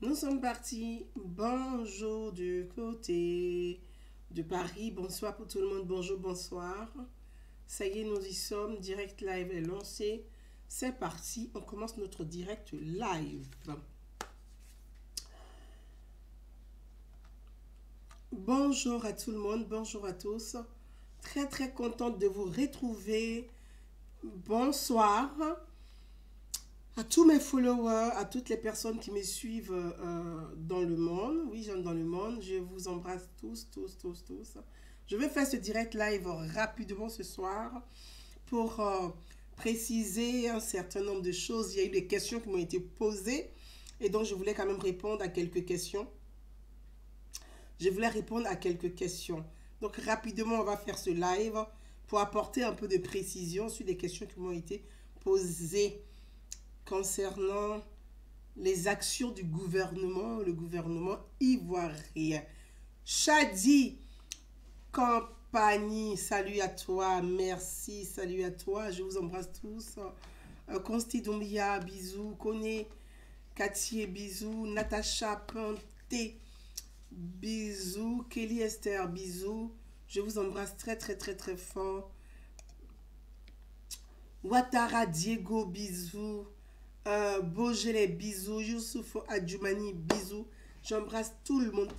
Nous sommes partis. Bonjour du côté de Paris. Bonsoir pour tout le monde. Bonjour, bonsoir. Ça y est, nous y sommes. Direct live est lancé. C'est parti. On commence notre direct live. Bonjour à tout le monde. Bonjour à tous. Très, très contente de vous retrouver. Bonsoir à tous mes followers, à toutes les personnes qui me suivent dans le monde. Oui, j'aime dans le monde. Je vous embrasse tous. Je vais faire ce direct live rapidement ce soir pour préciser un certain nombre de choses. Il y a eu des questions qui m'ont été posées et donc je voulais quand même répondre à quelques questions. Donc rapidement, on va faire ce live pour apporter un peu de précision sur les questions qui m'ont été posées concernant les actions du gouvernement, le gouvernement ivoirien. Chadi Compagnie, salut à toi, merci, salut à toi, je vous embrasse tous. Consti Doumbia, bisous, Koné Katier, bisous, Natacha Panté, bisous, Kelly Esther, bisous, je vous embrasse très fort. Ouattara Diego, bisous. Beaujolais, bisous. Youssouf Adjoumani, bisous. J'embrasse tout le monde.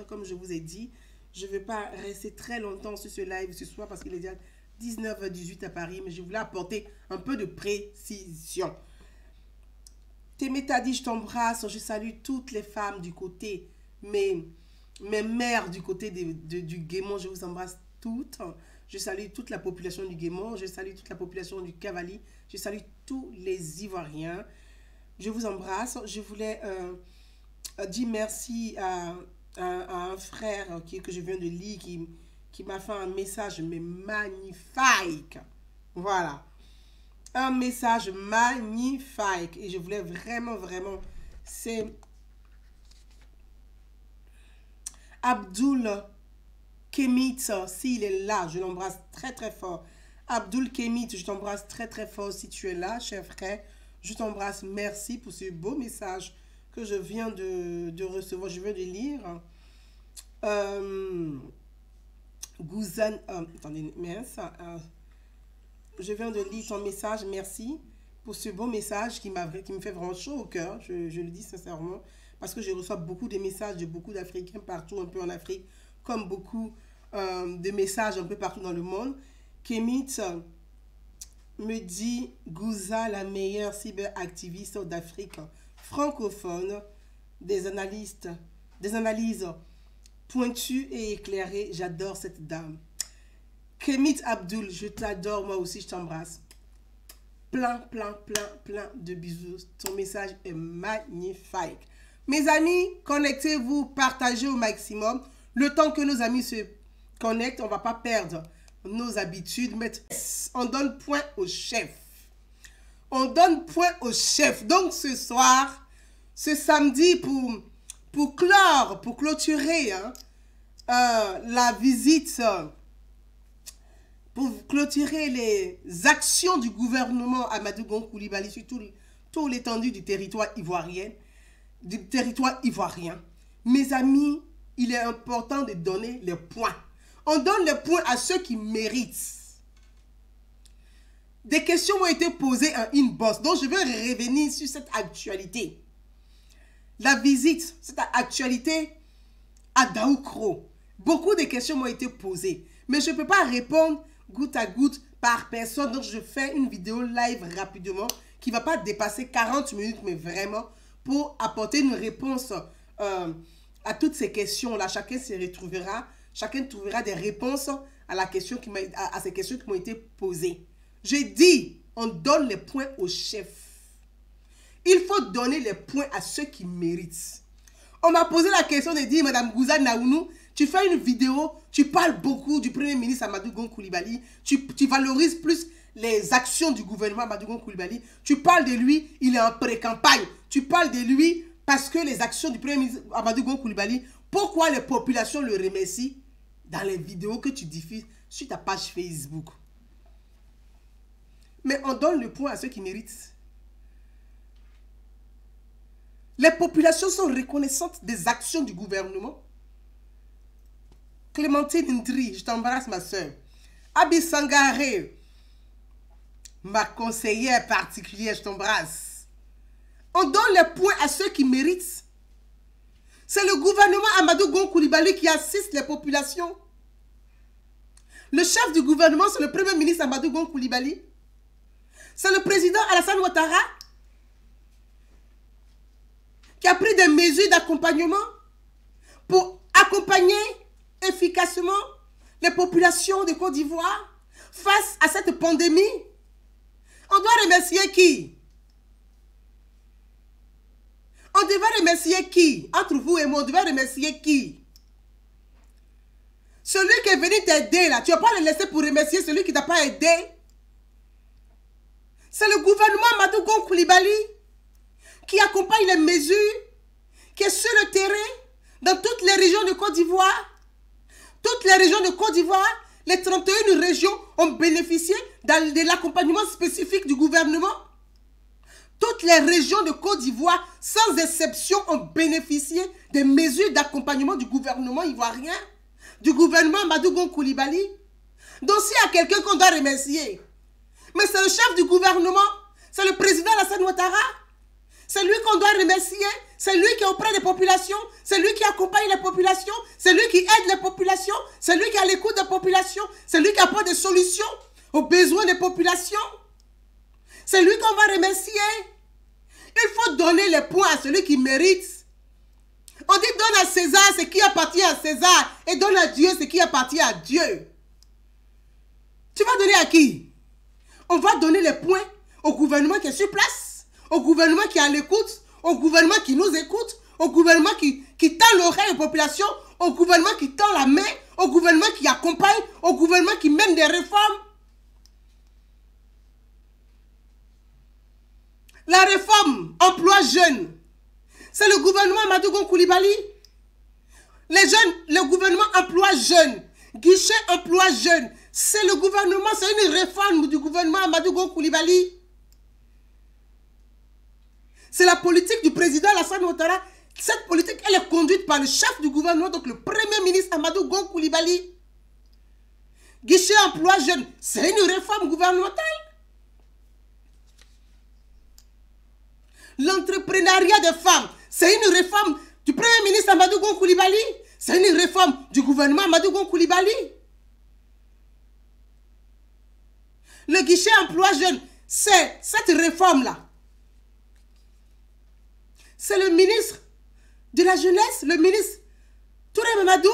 Comme je vous ai dit, je ne vais pas rester très longtemps sur ce live ce soir parce qu'il est déjà 19h18 à Paris, mais je voulais apporter un peu de précision. Témétadi, je t'embrasse. Je salue toutes les femmes du côté, mes mères du côté du Guémon, je vous embrasse toutes. Je salue toute la population du Guémon, je salue toute la population du Cavali, je salue tous les Ivoiriens. Je vous embrasse. Je voulais dire merci à un frère que je viens de lire qui m'a fait un message mais magnifique. Voilà. Un message magnifique. Et je voulais vraiment, c'est Abdul Kemit, s'il est là, je l'embrasse très fort. Abdul Kemit, je t'embrasse très fort si tu es là, cher frère. Je t'embrasse, merci pour ce beau message que je viens de recevoir, je viens de lire. Gouzan, attendez, merci. Je viens de lire ton message, merci pour ce beau message qui me fait vraiment chaud au cœur, je le dis sincèrement, parce que je reçois beaucoup de messages de beaucoup d'Africains partout, un peu en Afrique, comme beaucoup de messages un peu partout dans le monde. Kemit me dit Gouza, la meilleure cyberactiviste d'Afrique francophone, des analyses pointues et éclairées. J'adore cette dame. Kemit Abdul, je t'adore, moi aussi je t'embrasse. Plein de bisous. Ton message est magnifique. Mes amis, connectez-vous, partagez au maximum. Le temps que nos amis se connectent, on ne va pas perdre nos habitudes. Mais on donne point au chef. Donc ce soir, ce samedi, pour clôturer la visite, pour clôturer les actions du gouvernement Amadou Gon Coulibaly sur tout l'étendue du territoire ivoirien, mes amis, il est important de donner les points. On donne les points à ceux qui méritent. Des questions ont été posées en inbox, donc je vais revenir sur cette actualité. La visite, cette actualité à Daoukro. Beaucoup de questions m'ont été posées, mais je ne peux pas répondre goutte à goutte par personne, donc je fais une vidéo live rapidement qui ne va pas dépasser 40 minutes, mais vraiment pour apporter une réponse à toutes ces questions-là. Chacun se retrouvera, chacun trouvera des réponses à ces questions qui m'ont été posées. J'ai dit, on donne les points au chef. Il faut donner les points à ceux qui méritent. On m'a posé la question de dire, Madame Gouza Naounou, tu fais une vidéo, tu parles beaucoup du Premier ministre Amadou Gon Coulibaly, tu valorises plus les actions du gouvernement Amadou Gon Coulibaly, tu parles de lui, il est en pré-campagne, tu parles de lui parce que les actions du Premier ministre Amadou Gon Coulibaly, pourquoi les populations le remercient? dans les vidéos que tu diffuses sur ta page Facebook. Mais on donne le point à ceux qui méritent. Les populations sont reconnaissantes des actions du gouvernement. Clémentine Ndri, je t'embrasse ma soeur. Abi Sangaré, ma conseillère particulière, je t'embrasse. On donne les points à ceux qui méritent. C'est le gouvernement Amadou Gon Coulibaly qui assiste les populations. Le chef du gouvernement, c'est le premier ministre Amadou Gon Coulibaly. C'est le président Alassane Ouattara qui a pris des mesures d'accompagnement pour accompagner efficacement les populations de Côte d'Ivoire face à cette pandémie. On doit remercier qui? On devait remercier qui? Entre vous et moi, on devait remercier qui? Celui qui est venu t'aider là, tu ne vas pas le laisser pour remercier celui qui ne t'a pas aidé. C'est le gouvernement Amadou Gon Coulibaly qui accompagne les mesures, qui est sur le terrain, dans toutes les régions de Côte d'Ivoire. Toutes les régions de Côte d'Ivoire, les 31 régions ont bénéficié de l'accompagnement spécifique du gouvernement. Toutes les régions de Côte d'Ivoire, sans exception, ont bénéficié des mesures d'accompagnement du gouvernement ivoirien, du gouvernement Amadou Gon Coulibaly. Donc s'il y a quelqu'un qu'on doit remercier, mais c'est le chef du gouvernement, c'est le président Alassane Ouattara. C'est lui qu'on doit remercier, c'est lui qui est auprès des populations, c'est lui qui accompagne les populations, c'est lui qui aide les populations, c'est lui qui est à l'écoute des populations, c'est lui qui apporte des solutions aux besoins des populations. C'est lui qu'on va remercier. Il faut donner les points à celui qui mérite. On dit donne à César ce qui appartient à César et donne à Dieu ce qui appartient à Dieu. Tu vas donner à qui? On va donner les points au gouvernement qui est sur place, au gouvernement qui est à l'écoute, au gouvernement qui nous écoute, au gouvernement qui tend l'oreille aux populations, au gouvernement qui tend la main, au gouvernement qui accompagne, au gouvernement qui mène des réformes. La réforme emploi jeune, c'est le gouvernement Amadou Gon Coulibaly. Les jeunes, le gouvernement emploi jeune, guichet emploi jeune, c'est le gouvernement, c'est une réforme du gouvernement Amadou Gon Coulibaly. C'est la politique du président Alassane Ouattara. Cette politique, elle est conduite par le chef du gouvernement, donc le premier ministre Amadou Gon Coulibaly. Guichet emploi jeune, c'est une réforme gouvernementale. L'entrepreneuriat des femmes, c'est une réforme du premier ministre Amadou Gon Coulibaly. C'est une réforme du gouvernement Amadou Gon Coulibaly. Le guichet emploi jeune, c'est cette réforme-là. C'est le ministre de la jeunesse, le ministre Touré Mamadou.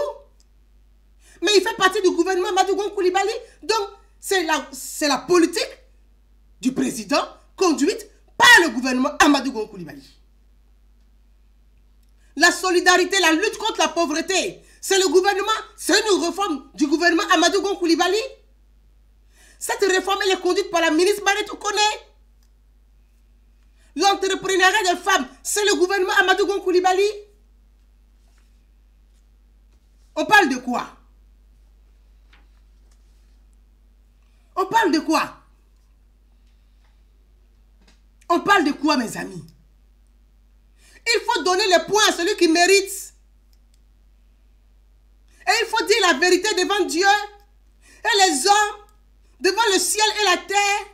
Mais il fait partie du gouvernement Amadou Gon Coulibaly. Donc, c'est la politique du président conduite par le gouvernement Amadou Gon Coulibaly. La solidarité, la lutte contre la pauvreté, c'est le gouvernement, c'est une réforme du gouvernement Amadou Gon Coulibaly. Cette réforme, elle est conduite par la ministre Mariétou Koné. L'entrepreneuriat des femmes, c'est le gouvernement Amadou Gon Coulibaly. On parle de quoi? On parle de quoi? On parle de quoi, mes amis? Il faut donner les points à celui qui mérite. Et il faut dire la vérité devant Dieu et les hommes, devant le ciel et la terre.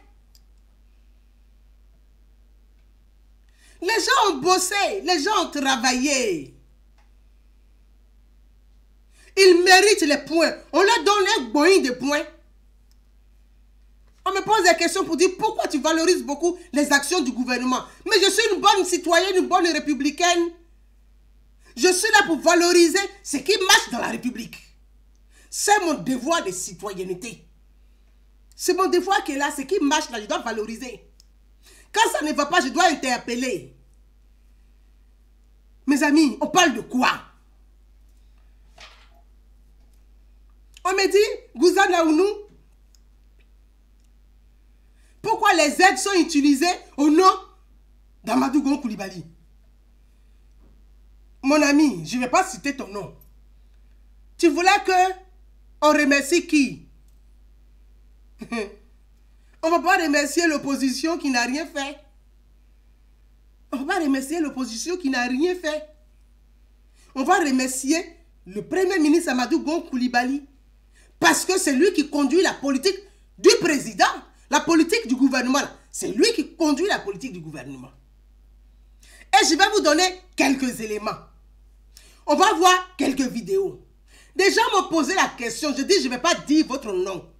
Les gens ont bossé, les gens ont travaillé. Ils méritent les points. On leur donne un boing de points. On me pose des questions pour dire pourquoi tu valorises beaucoup les actions du gouvernement. Mais je suis une bonne citoyenne, une bonne républicaine. Je suis là pour valoriser ce qui marche dans la République. C'est mon devoir de citoyenneté. C'est mon devoir qui est là, ce qui marche là, je dois valoriser. Quand ça ne va pas, je dois interpeller. Mes amis, on parle de quoi? On me dit, Gouzana Ounou, pourquoi les aides sont utilisées au nom d'Amadou Gon Coulibaly? Mon ami, je ne vais pas citer ton nom. Tu voulais que On remercie qui? On ne va pas remercier l'opposition qui n'a rien fait. On ne va pas remercier l'opposition qui n'a rien fait. On va remercier le premier ministre Amadou Gon Coulibaly. Parce que c'est lui qui conduit la politique du président. La politique du gouvernement. C'est lui qui conduit la politique du gouvernement. Et je vais vous donner quelques éléments. On va voir quelques vidéos. Des gens m'ont posé la question. Je dis, je ne vais pas dire votre nom.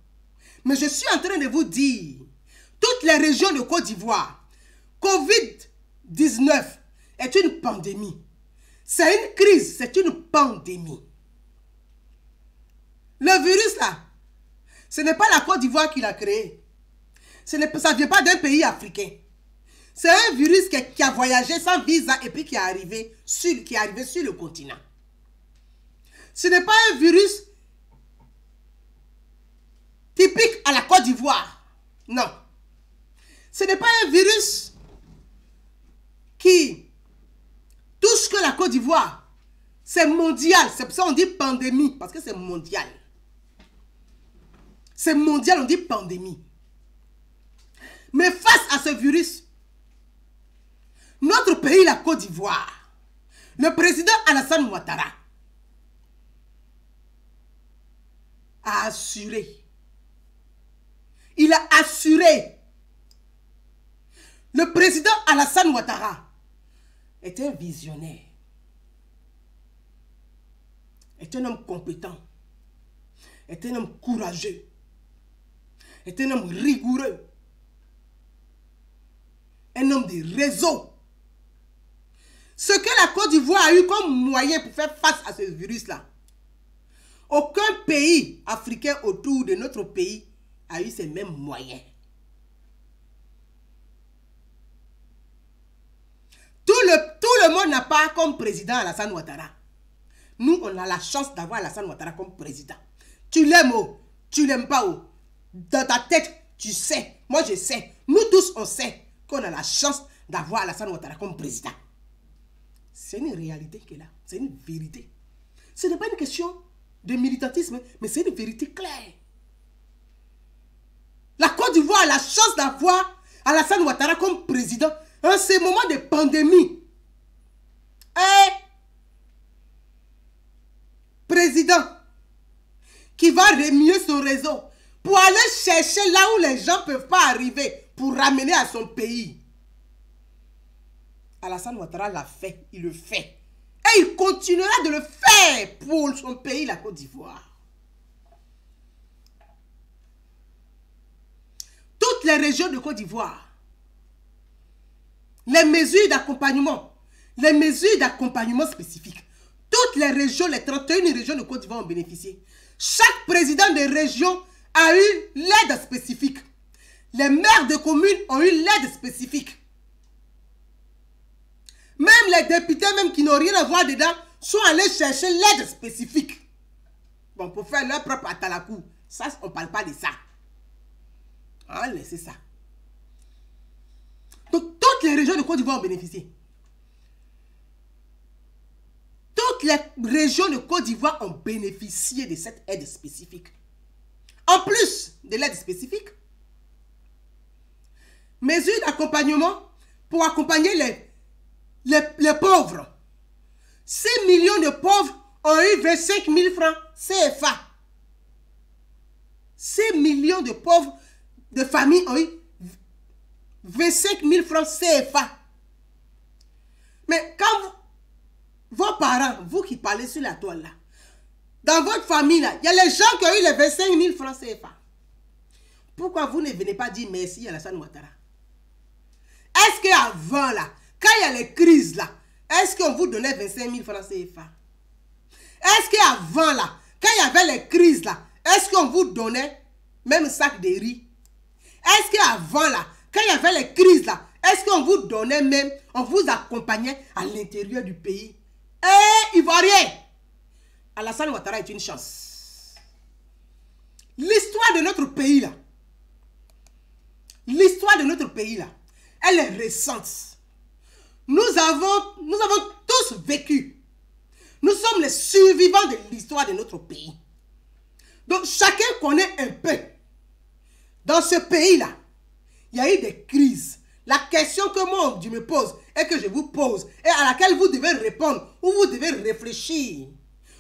Mais je suis en train de vous dire, toutes les régions de Côte d'Ivoire, Covid-19 est une pandémie. C'est une crise, c'est une pandémie. Le virus là, ce n'est pas la Côte d'Ivoire qui l'a créé. Ça ne vient pas d'un pays africain. C'est un virus qui a voyagé sans visa et puis qui est arrivé sur le continent. Ce n'est pas un virus typique à la Côte d'Ivoire. Non. Ce n'est pas un virus qui touche que la Côte d'Ivoire. C'est mondial. C'est pour ça qu'on dit pandémie. Parce que c'est mondial. C'est mondial, on dit pandémie. Mais face à ce virus, notre pays, la Côte d'Ivoire, le président Alassane Ouattara a assuré. Il a assuré. Le président Alassane Ouattara est un visionnaire. Est un homme compétent. Est un homme courageux. Est un homme rigoureux. Un homme de réseau. Ce que la Côte d'Ivoire a eu comme moyen pour faire face à ce virus-là, aucun pays africain autour de notre pays a eu ces mêmes moyens. Tout le monde n'a pas comme président Alassane Ouattara. Nous, on a la chance d'avoir Alassane Ouattara comme président. Tu l'aimes ou tu l'aimes pas ou dans ta tête, tu sais. Moi, je sais. Nous tous, on sait qu'on a la chance d'avoir Alassane Ouattara comme président. C'est une réalité qui est là. C'est une vérité. Ce n'est pas une question de militantisme, mais c'est une vérité claire. La Côte d'Ivoire a la chance d'avoir Alassane Ouattara comme président en ces moments de pandémie. Un président qui va remuer son réseau pour aller chercher là où les gens ne peuvent pas arriver pour ramener à son pays. Alassane Ouattara l'a fait, il le fait. Et il continuera de le faire pour son pays, la Côte d'Ivoire. Toutes les régions de Côte d'Ivoire, les mesures d'accompagnement spécifiques, toutes les régions, les 31 régions de Côte d'Ivoire ont bénéficié. Chaque président de région a eu l'aide spécifique. Les maires de communes ont eu l'aide spécifique. Même les députés, même qui n'ont rien à voir dedans, sont allés chercher l'aide spécifique. Bon, pour faire leur propre atalakou. Ça, on ne parle pas de ça. Ah, laissez ça. Donc, toutes les régions de Côte d'Ivoire ont bénéficié. Toutes les régions de Côte d'Ivoire ont bénéficié de cette aide spécifique. En plus de l'aide spécifique, mesures d'accompagnement pour accompagner les pauvres. 6 millions de pauvres ont eu 25 000 francs CFA. 6 millions de pauvres de familles ont eu 25 000 francs CFA. Mais quand vos parents, vous qui parlez sur la toile là, dans votre famille là, il y a les gens qui ont eu les 25 000 francs CFA. Pourquoi vous ne venez pas dire merci à Alassane Ouattara? Est-ce qu'avant là, quand il y a les crises là, est-ce qu'on vous donnait 25 000 francs CFA? Est-ce qu'avant là, quand il y avait les crises là, est-ce qu'on vous donnait même sac de riz? Est-ce qu'avant là, quand il y avait les crises là, est-ce qu'on vous donnait même, on vous accompagnait à l'intérieur du pays? Eh, Ivoirien! Alassane Ouattara est une chance. L'histoire de notre pays là, elle est récente. Nous avons tous vécu. Nous sommes les survivants de l'histoire de notre pays. Donc, chacun connaît un peu. Dans ce pays-là, il y a eu des crises. La question que moi, je me pose et que je vous pose, et à laquelle vous devez répondre, ou vous devez réfléchir,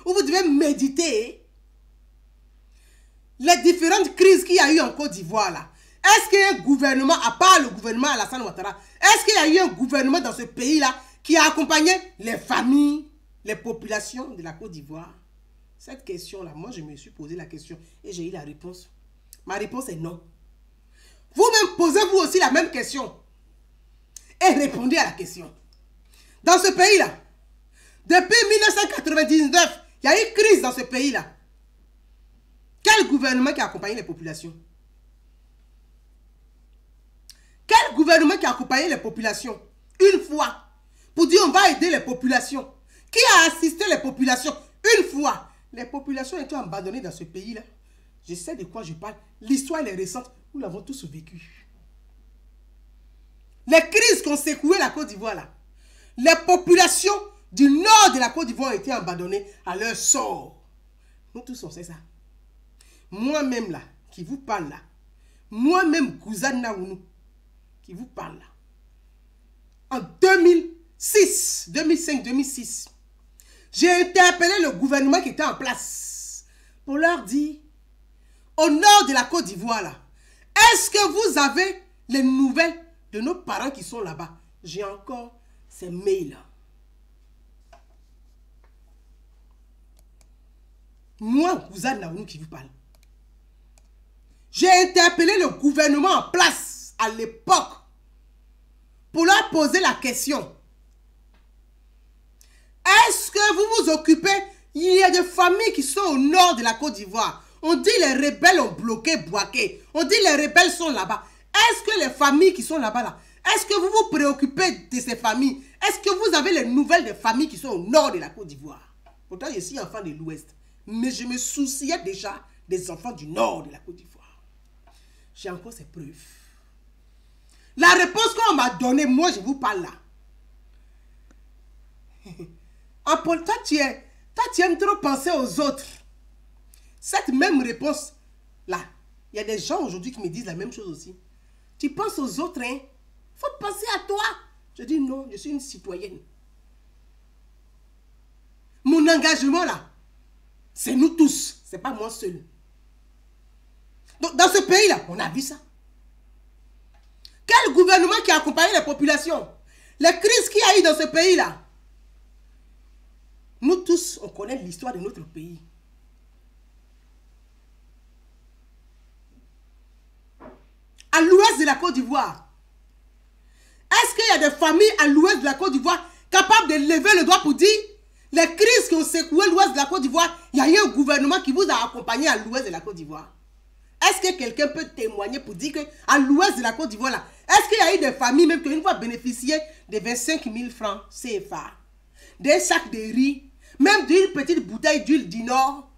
ou vous devez méditer, les différentes crises qu'il y a eu en Côte d'Ivoire, là, est-ce qu'il y a un gouvernement, à part le gouvernement Alassane Ouattara, est-ce qu'il y a eu un gouvernement dans ce pays-là qui a accompagné les familles, les populations de la Côte d'Ivoire? Cette question-là, moi, je me suis posé la question et j'ai eu la réponse. Ma réponse est non. Vous-même, posez-vous aussi la même question et répondez à la question. Dans ce pays-là, depuis 1999, il y a eu crise dans ce pays-là. Quel gouvernement qui a accompagné les populations? Quel gouvernement qui a accompagné les populations une fois pour dire on va aider les populations? Qui a assisté les populations une fois? Les populations étaient abandonnées dans ce pays-là. Je sais de quoi je parle. L'histoire est récente. Nous l'avons tous vécu. Les crises qui ont secoué la Côte d'Ivoire là. Les populations du nord de la Côte d'Ivoire ont été abandonnées à leur sort. Nous tous on sait ça. Moi-même là, qui vous parle là. Moi-même, Kouzan Naounou, qui vous parle là. En 2006, 2005, 2006, j'ai interpellé le gouvernement qui était en place pour leur dire, au nord de la Côte d'Ivoire là, est-ce que vous avez les nouvelles de nos parents qui sont là-bas? J'ai encore ces mails-là. Moi, Kouzan Naounou qui vous parle. J'ai interpellé le gouvernement en place à l'époque pour leur poser la question. Est-ce que vous vous occupez? Il y a des familles qui sont au nord de la Côte d'Ivoire. On dit les rebelles ont bloqué Bouaké. On dit les rebelles sont là-bas. Est-ce que les familles qui sont là-bas, là, est-ce que vous vous préoccupez de ces familles? Est-ce que vous avez les nouvelles des familles qui sont au nord de la Côte d'Ivoire? Pourtant, je suis enfant de l'Ouest. Mais je me souciais déjà des enfants du nord de la Côte d'Ivoire. J'ai encore ces preuves. La réponse qu'on m'a donnée, moi je vous parle là. En Paul, toi tu aimes trop penser aux autres. Cette même réponse là, il y a des gens aujourd'hui qui me disent la même chose aussi. Tu penses aux autres, hein? Faut penser à toi. Je dis non, je suis une citoyenne. Mon engagement là, c'est nous tous, c'est pas moi seul. Donc dans ce pays là, on a vu ça. Quel gouvernement qui a accompagné les populations? Les crises qu'il y a eu dans ce pays là. Nous tous, on connaît l'histoire de notre pays. À l'ouest de la Côte d'Ivoire, est-ce qu'il y a des familles à l'ouest de la Côte d'Ivoire capables de lever le doigt pour dire les crises qui ont secoué l'ouest de la Côte d'Ivoire, il y a eu un gouvernement qui vous a accompagné à l'ouest de la Côte d'Ivoire? Est-ce que quelqu'un peut témoigner pour dire qu'à l'ouest de la Côte d'Ivoire, là, est-ce qu'il y a eu des familles même qui une fois bénéficié de 25 000 francs CFA, des sacs de riz, même d'une petite bouteille d'huile du Nord,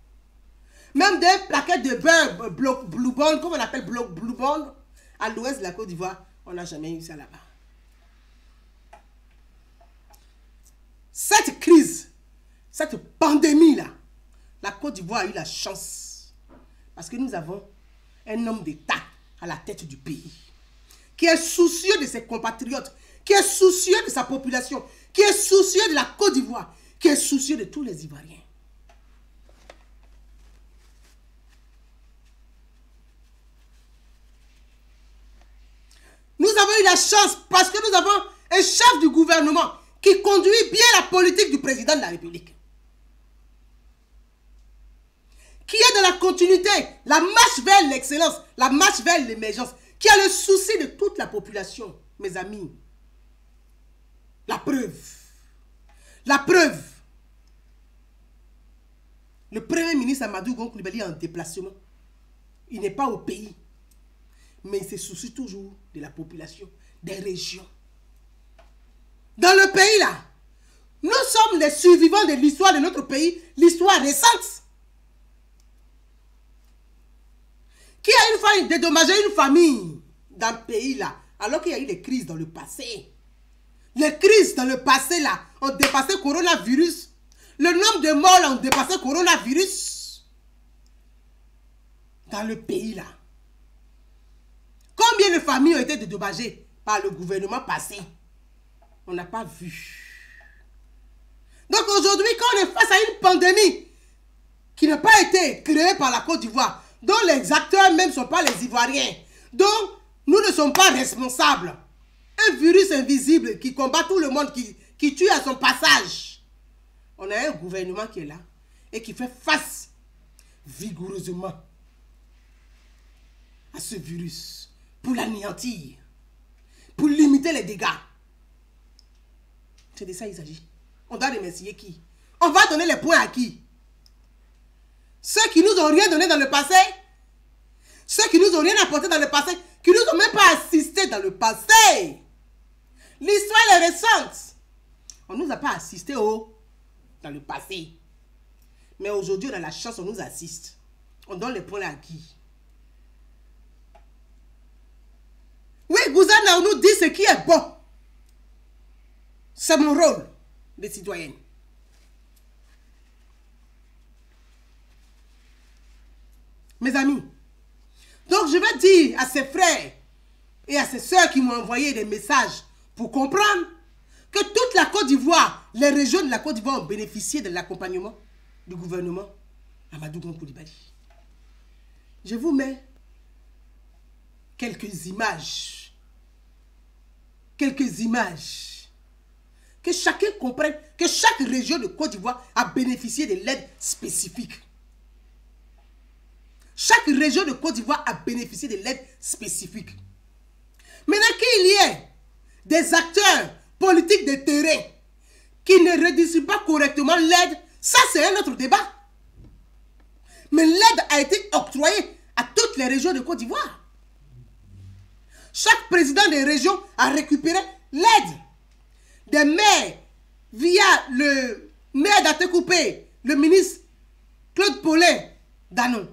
même des plaquettes de beurre Blue Bond, comme on appelle Blue Bond, à l'ouest de la Côte d'Ivoire? On n'a jamais eu ça là-bas. Cette crise, cette pandémie-là, la Côte d'Ivoire a eu la chance. Parce que nous avons un homme d'État à la tête du pays, qui est soucieux de ses compatriotes, qui est soucieux de sa population, qui est soucieux de la Côte d'Ivoire, qui est soucieux de tous les Ivoiriens. Nous avons eu la chance parce que nous avons un chef du gouvernement qui conduit bien la politique du président de la République. Qui est dans la continuité, la marche vers l'excellence, la marche vers l'émergence, qui a le souci de toute la population, mes amis. La preuve. La preuve. Le premier ministre Amadou Gon Coulibaly est en déplacement. Il n'est pas au pays. Mais il se soucie toujours de la population, des régions. Dans le pays là, nous sommes les survivants de l'histoire de notre pays, l'histoire récente. Qui a une fois dédommagé une famille dans le pays là, alors qu'il y a eu des crises dans le passé. Les crises dans le passé là ont dépassé coronavirus. Le nombre de morts là ont dépassé coronavirus. dans le pays là. Combien de familles ont été dédommagées par le gouvernement passé? On n'a pas vu. Donc aujourd'hui, quand on est face à une pandémie qui n'a pas été créée par la Côte d'Ivoire, dont les acteurs même ne sont pas les Ivoiriens, dont nous ne sommes pas responsables, un virus invisible qui combat tout le monde, qui tue à son passage, on a un gouvernement qui est là et qui fait face vigoureusement à ce virus pour l'anéantir, pour limiter les dégâts. C'est de ça qu'il s'agit. On doit remercier qui? On va donner les points à qui? Ceux qui nous ont rien donné dans le passé, ceux qui nous ont rien apporté dans le passé, qui nous ont même pas assisté dans le passé. L'histoire est récente. On ne nous a pas assisté dans le passé. Mais aujourd'hui, on a la chance, on nous assiste. On donne les points à qui? Oui, Gouzana, on nous dit ce qui est bon. C'est mon rôle de citoyenne. Mes amis, donc je vais dire à ses frères et à ses sœurs qui m'ont envoyé des messages pour comprendre que toute la Côte d'Ivoire, les régions de la Côte d'Ivoire ont bénéficié de l'accompagnement du gouvernement Amadou Gon Coulibaly. Je vous mets quelques images. Que chacun comprenne que chaque région de Côte d'Ivoire a bénéficié de l'aide spécifique. Chaque région de Côte d'Ivoire a bénéficié de l'aide spécifique. Maintenant qu'il y ait des acteurs politiques de terrain qui ne redistribuent pas correctement l'aide, ça c'est un autre débat. Mais l'aide a été octroyée à toutes les régions de Côte d'Ivoire. Chaque président des régions a récupéré l'aide des maires via le maire d'Atecoupé, le ministre Claude Paulin Danon,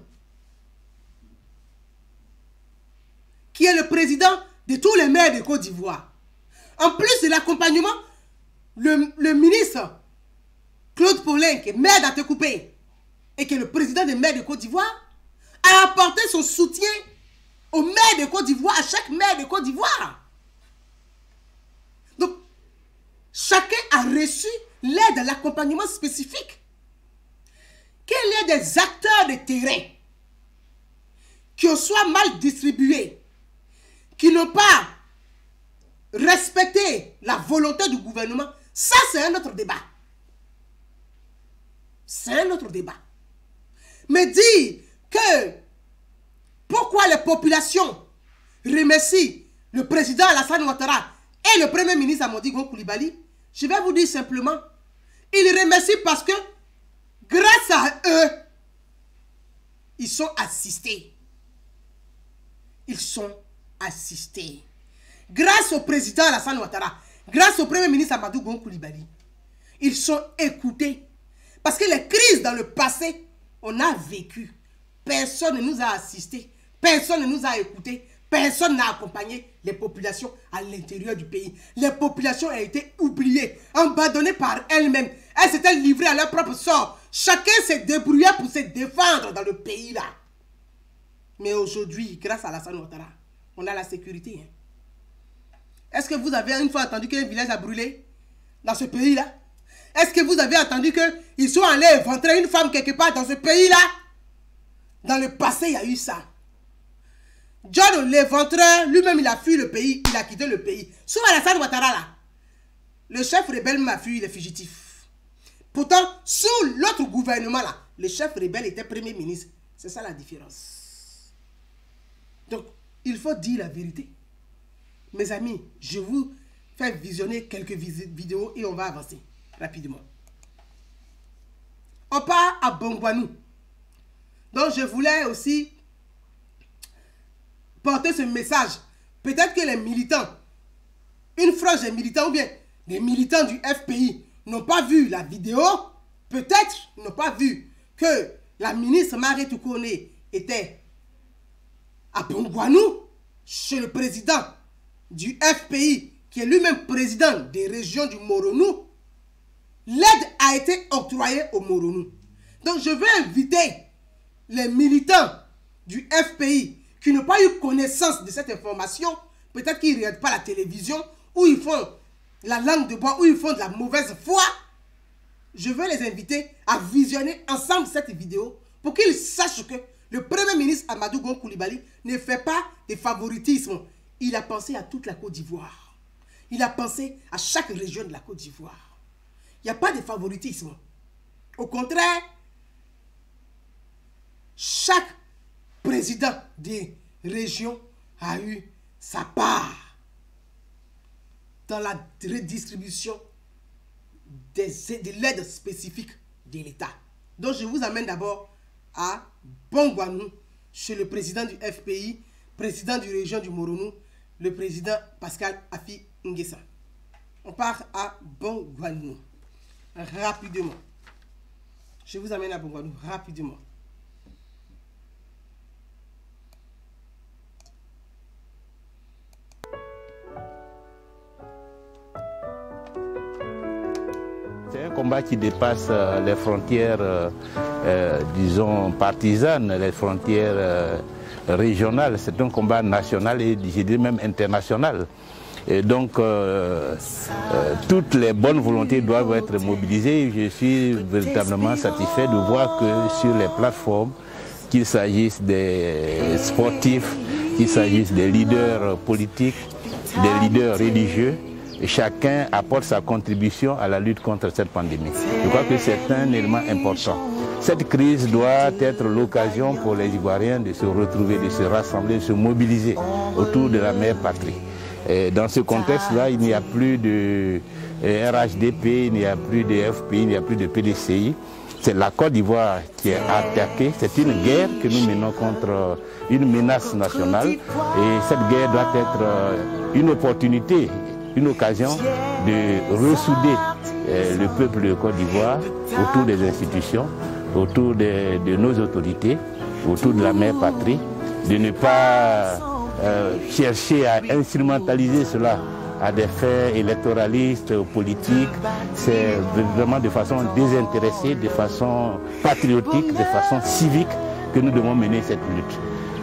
qui est le président de tous les maires de Côte d'Ivoire. En plus de l'accompagnement, le ministre Claude Paulin, qui est maire d'Atecoupé et qui est le président des maires de Côte d'Ivoire, a apporté son soutien aux maires de Côte d'Ivoire, à chaque maire de Côte d'Ivoire. Donc, chacun a reçu l'aide à l'accompagnement spécifique. Qu'il y ait des acteurs de terrain qui soient mal distribués, qui n'ont pas respecté la volonté du gouvernement, ça c'est un autre débat. C'est un autre débat. Mais dire que pourquoi les populations remercient le président Alassane Ouattara et le premier ministre Amadou Gon Coulibaly, je vais vous dire simplement, ils remercient parce que grâce à eux, ils sont assistés. Ils sont assistés. Grâce au président Alassane Ouattara, grâce au premier ministre Amadou Gon Coulibaly, ils sont écoutés. Parce que les crises dans le passé, on a vécu. Personne ne nous a assistés. Personne ne nous a écoutés. Personne n'a accompagné les populations à l'intérieur du pays. Les populations ont été oubliées, abandonnées par elles-mêmes. Elles s'étaient livrées à leur propre sort. Chacun s'est débrouillé pour se défendre dans le pays là. Mais aujourd'hui, grâce à Alassane Ouattara, on a la sécurité. Hein. Est-ce que vous avez une fois entendu qu'un village a brûlé dans ce pays-là? Est-ce que vous avez entendu qu'ils sont allés éventrer une femme quelque part dans ce pays-là? Dans le passé, il y a eu ça. John l'éventreur, lui-même, il a fui le pays, il a quitté le pays. Sous Alassane Ouattara, là, le chef rebelle m'a fui, il est fugitif. Pourtant, sous l'autre gouvernement, là, le chef rebelle était premier ministre. C'est ça la différence. Donc, il faut dire la vérité. Mes amis, je vous fais visionner quelques vidéos et on va avancer rapidement. On part à Bongwanou. Donc, je voulais aussi porter ce message. Peut-être que les militants, une frange des militants ou bien des militants du FPI n'ont pas vu la vidéo. Peut-être n'ont pas vu que la ministre Marie Toukone était à Bongwanou chez le président du FPI qui est lui-même président des régions du Moronou. L'aide a été octroyée au Moronou. Donc je veux inviter les militants du FPI qui n'ont pas eu connaissance de cette information, peut-être qu'ils ne regardent pas la télévision, ou ils font la langue de bois, ou ils font de la mauvaise foi, je veux les inviter à visionner ensemble cette vidéo pour qu'ils sachent que le Premier ministre Amadou Gon Coulibaly ne fait pas de favoritisme. Il a pensé à toute la Côte d'Ivoire. Il a pensé à chaque région de la Côte d'Ivoire. Il n'y a pas de favoritisme. Au contraire, chaque président des régions a eu sa part dans la redistribution de l'aide spécifique de l'État. Donc je vous amène d'abord à Bongouanou, chez le président du FPI, président du région du Moronou, le président Pascal Afi Nguessan. On part à Bongouanou. Rapidement. Je vous amène à Bongouanou rapidement. C'est un combat qui dépasse les frontières, disons, partisanes, les frontières régionales. C'est un combat national et je dirais même international. Et donc, toutes les bonnes volontés doivent être mobilisées. Je suis véritablement satisfait de voir que sur les plateformes, qu'il s'agisse des sportifs, qu'il s'agisse des leaders politiques, des leaders religieux, chacun apporte sa contribution à la lutte contre cette pandémie. Je crois que c'est un élément important. Cette crise doit être l'occasion pour les Ivoiriens de se retrouver, de se rassembler, de se mobiliser autour de la mère patrie. Et dans ce contexte-là, il n'y a plus de RHDP, il n'y a plus de FPI, il n'y a plus de PDCI. C'est la Côte d'Ivoire qui est attaquée. C'est une guerre que nous menons contre une menace nationale. Et cette guerre doit être une opportunité, une occasion de ressouder le peuple de Côte d'Ivoire autour des institutions, autour de nos autorités, autour de la mère patrie, de ne pas chercher à instrumentaliser cela à des faits électoralistes, politiques. C'est vraiment de façon désintéressée, de façon patriotique, de façon civique que nous devons mener cette lutte.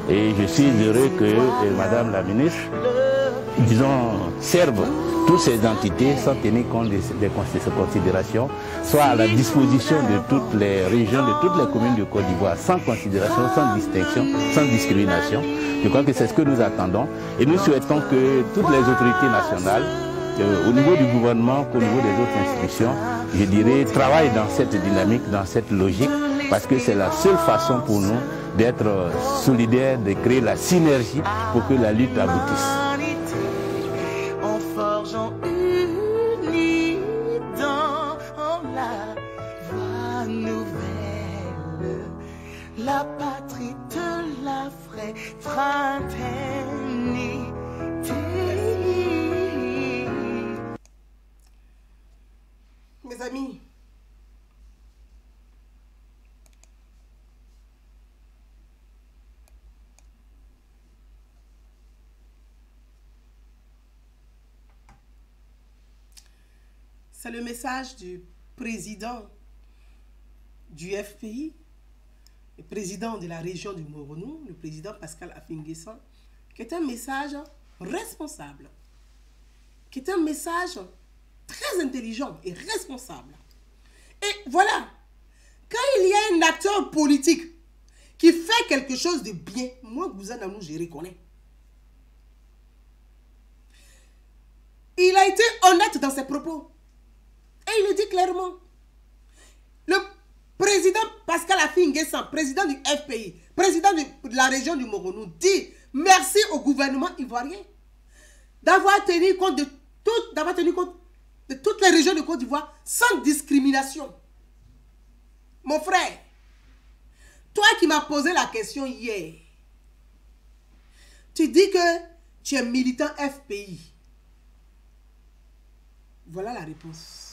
Et je suis heureux que Madame la ministre, disons, serve toutes ces entités sans tenir compte de ces considérations, soit à la disposition de toutes les régions, de toutes les communes de Côte d'Ivoire, sans considération, sans distinction, sans discrimination. Je crois que c'est ce que nous attendons et nous souhaitons que toutes les autorités nationales, au niveau du gouvernement, qu'au niveau des autres institutions, je dirais, travaillent dans cette dynamique, dans cette logique, parce que c'est la seule façon pour nous d'être solidaires, de créer la synergie pour que la lutte aboutisse. Unis dans la voie nouvelle, la patrie de la fraternité. Mes amis, c'est le message du président du FPI, le président de la région du Moronou, le président Pascal Afi Nguessan, qui est un message responsable, qui est un message très intelligent et responsable. Et voilà, quand il y a un acteur politique qui fait quelque chose de bien, moi, Gouzananou, je reconnais. Il a été honnête dans ses propos. Et il le dit clairement. Le président Pascal Afi Nguessan, président du FPI, président de la région du Moronou, dit merci au gouvernement ivoirien d'avoir tenu compte de toutes les régions de Côte d'Ivoire sans discrimination. Mon frère, toi qui m'as posé la question hier, tu dis que tu es militant FPI. Voilà la réponse.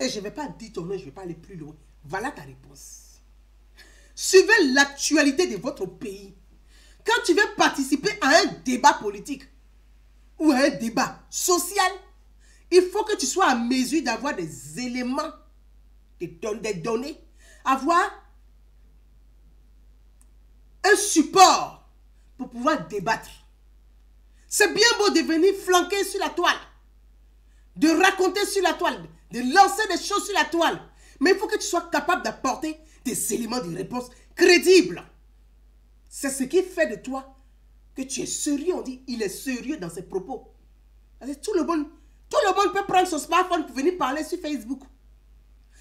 Et je ne vais pas dire ton nom, je ne vais pas aller plus loin. Voilà ta réponse. Suivez l'actualité de votre pays. Quand tu veux participer à un débat politique ou à un débat social, il faut que tu sois à mesure d'avoir des éléments, des données, avoir un un support pour pouvoir débattre. C'est bien beau de venir flanquer sur la toile, de raconter sur la toile, de lancer des choses sur la toile. Mais il faut que tu sois capable d'apporter des éléments de réponse crédibles. C'est ce qui fait de toi que tu es sérieux. On dit, il est sérieux dans ses propos. Tout le monde peut prendre son smartphone pour venir parler sur Facebook.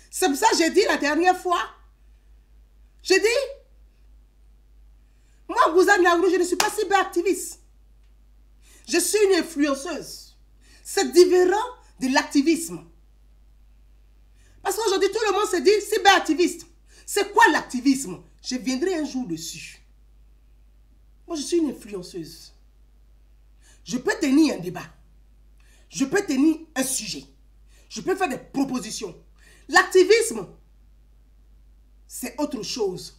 C'est pour ça que j'ai dit la dernière fois, j'ai dit, moi, Gouzane Laourou, je ne suis pas cyberactiviste. Je suis une influenceuse. C'est différent de l'activisme. Parce qu'aujourd'hui, tout le monde se dit cyberactiviste. C'est quoi l'activisme? Je viendrai un jour dessus. Moi, je suis une influenceuse. Je peux tenir un débat. Je peux tenir un sujet. Je peux faire des propositions. L'activisme, c'est autre chose.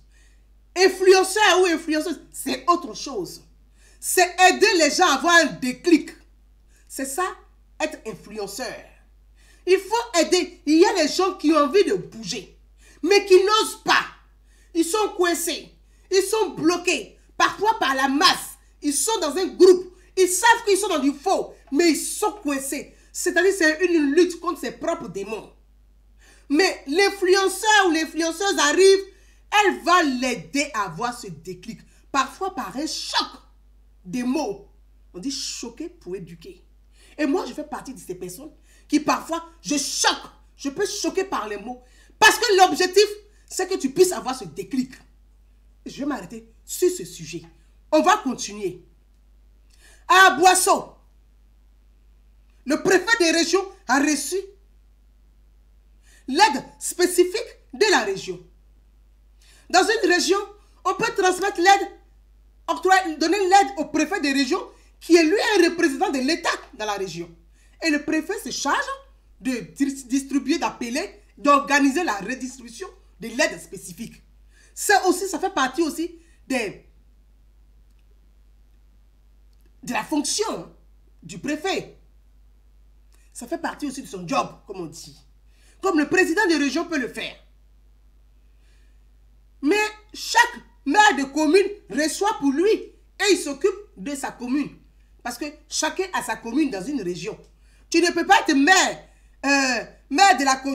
Influenceur ou influenceuse, c'est autre chose. C'est aider les gens à avoir un déclic. C'est ça, être influenceur. Il faut aider. Il y a des gens qui ont envie de bouger, mais qui n'osent pas. Ils sont coincés. Ils sont bloqués. Parfois par la masse. Ils sont dans un groupe. Ils savent qu'ils sont dans du faux, mais ils sont coincés. C'est-à-dire c'est une lutte contre ses propres démons. Mais l'influenceur ou l'influenceuse arrive, elle va l'aider à avoir ce déclic. Parfois par un choc des mots. On dit choquer pour éduquer. Et moi, je fais partie de ces personnes qui parfois, je choque. Je peux choquer par les mots. Parce que l'objectif, c'est que tu puisses avoir ce déclic. Je vais m'arrêter sur ce sujet. On va continuer. À Boisseau, le préfet des régions a reçu l'aide spécifique de la région. Dans une région, on peut transmettre l'aide, donner l'aide au préfet des régions qui est lui un représentant de l'État dans la région. Et le préfet se charge de distribuer, d'appeler, d'organiser la redistribution de l'aide spécifique. Ça aussi, ça fait partie aussi de la fonction du préfet. Ça fait partie aussi de son job, comme on dit. Comme le président de région peut le faire. Mais chaque maire de commune reçoit pour lui et il s'occupe de sa commune. Parce que chacun a sa commune dans une région. Tu ne peux pas être maire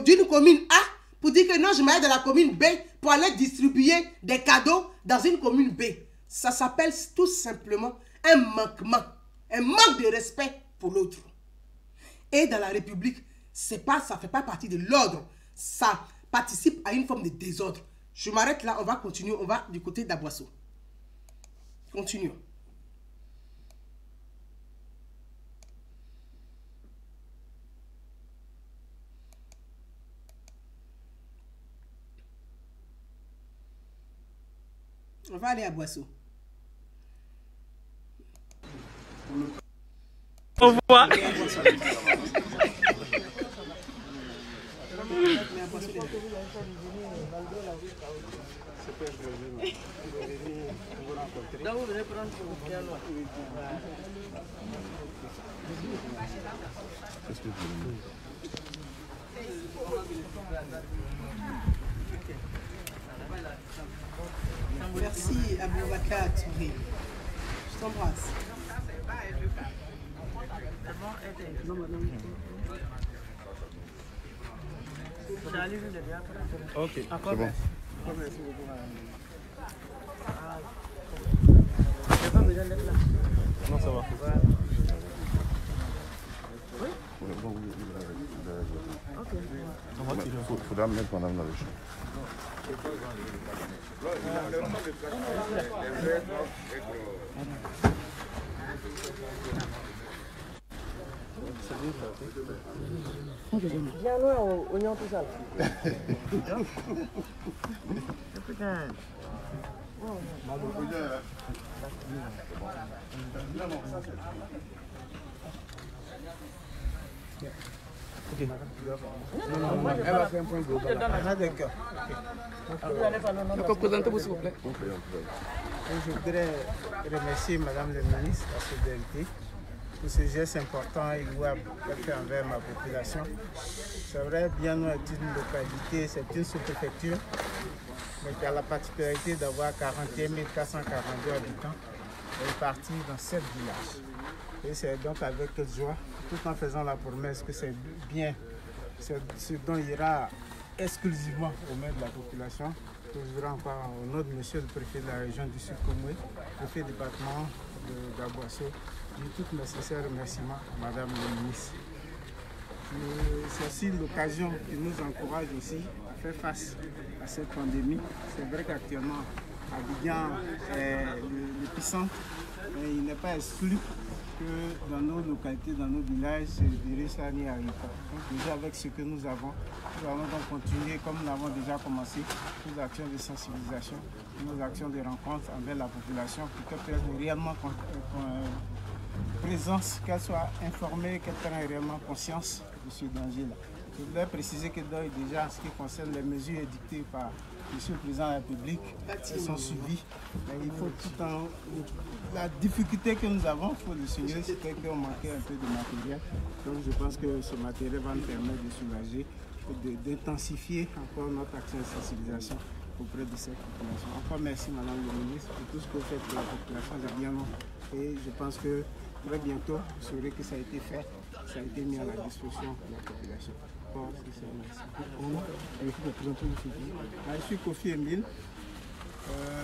d'une commune A pour dire que non, je m'aide de la commune B pour aller distribuer des cadeaux dans une commune B. Ça s'appelle tout simplement un manquement, un manque de respect pour l'autre. Et dans la République, ça ne fait pas partie de l'ordre. Ça participe à une forme de désordre. Je m'arrête là, on va continuer. On va du côté d'Aboisseau. Continuons. On va aller à Boisseau. Au revoir. Merci Aboubakar Touré. Je t'embrasse. Ok, C'est bon. Non, ça va. Oui. Il faudra me mettre pendant dans le champ. Bien loin au oignon tout ça. Elle va faire un point global. D'accord. Présentez-vous s'il vous plaît. Je voudrais remercier Madame la ministre de la Solidarité pour ce geste important et louable qu'elle fait envers ma population. C'est vrai, Biano est une localité, c'est une sous-préfecture. mais qui a la particularité d'avoir 41 442 habitants, est parti dans 7 villages. Et c'est donc avec joie, tout en faisant la promesse que c'est bien, c'est ce dont ira exclusivement aux mains de la population, que je voudrais encore, au nom de monsieur le préfet de la région du Sud-Komoué, préfet département de Gaboasso, dire tous mes sincères remerciements à madame la ministre. C'est aussi l'occasion qui nous encourage aussi à faire face à cette pandémie. C'est vrai qu'actuellement, Abidjan est l'épicentre, mais il n'est pas exclu que dans nos localités, dans nos villages, ce virus n'y arrive pas. Donc déjà avec ce que nous allons donc continuer, comme nous l'avons déjà commencé, nos actions de sensibilisation, nos actions de rencontre envers la population pour qu'elle prenne réellement présence, qu'elle soit informée, qu'elle prenne réellement conscience de ce danger-là. Je voudrais préciser que déjà, en ce qui concerne les mesures édictées par M. le Président de la République, elles sont suivies. Mais il faut tout en... La difficulté que nous avons, il faut le souligner, c'était qu'on manquait un peu de matériel. Donc je pense que ce matériel va nous permettre de soulager, d'intensifier encore notre action de sensibilisation auprès de cette population. Encore merci Madame le ministre pour tout ce que vous faites pour la population de Bianon. Et je pense que très bientôt, vous saurez que ça a été fait, ça a été mis à la disposition de la population. Bon, je suis Kofi Emile,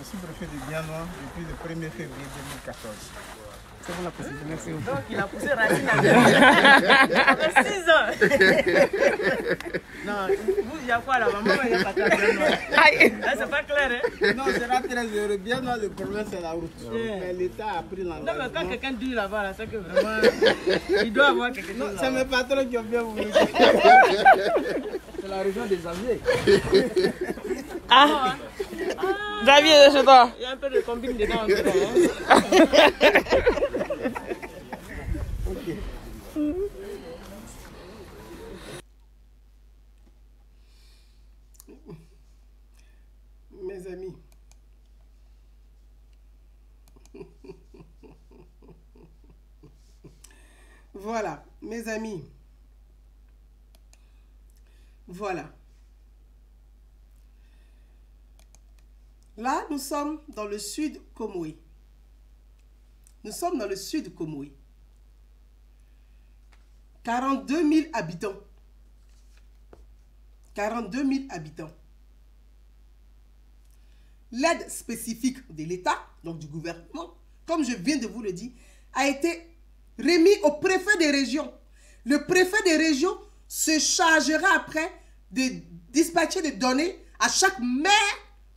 sous-préfet de Bianon depuis le 1er février 2014. C'est bon la présidente, merci beaucoup. Donc il a poussé Racine avec 6 ans. Non, vous, il y a quoi là? Maman, il n'y a pas de là, c'est pas clair, hein? Non, c'est pas très heureux. Bien, non, le problème c'est la route. Mais l'État a pris l'engagement. Non, mais quand quelqu'un dit là-bas, là, c'est que vraiment, il doit avoir quelque chose. Non, c'est mes patrons qui ont bien voulu. C'est la région des Xavier. Ah, Xavier, c'est toi. Il y a un peu de combine dedans encore, hein? Mes amis, voilà, mes amis, voilà. Là, nous sommes dans le sud Komoué. Nous sommes dans le sud Komoué. 42 000 habitants. 42 000 habitants. L'aide spécifique de l'État, donc du gouvernement, comme je viens de vous le dire, a été remis au préfet des régions. Le préfet des régions se chargera après de dispatcher des données à chaque maire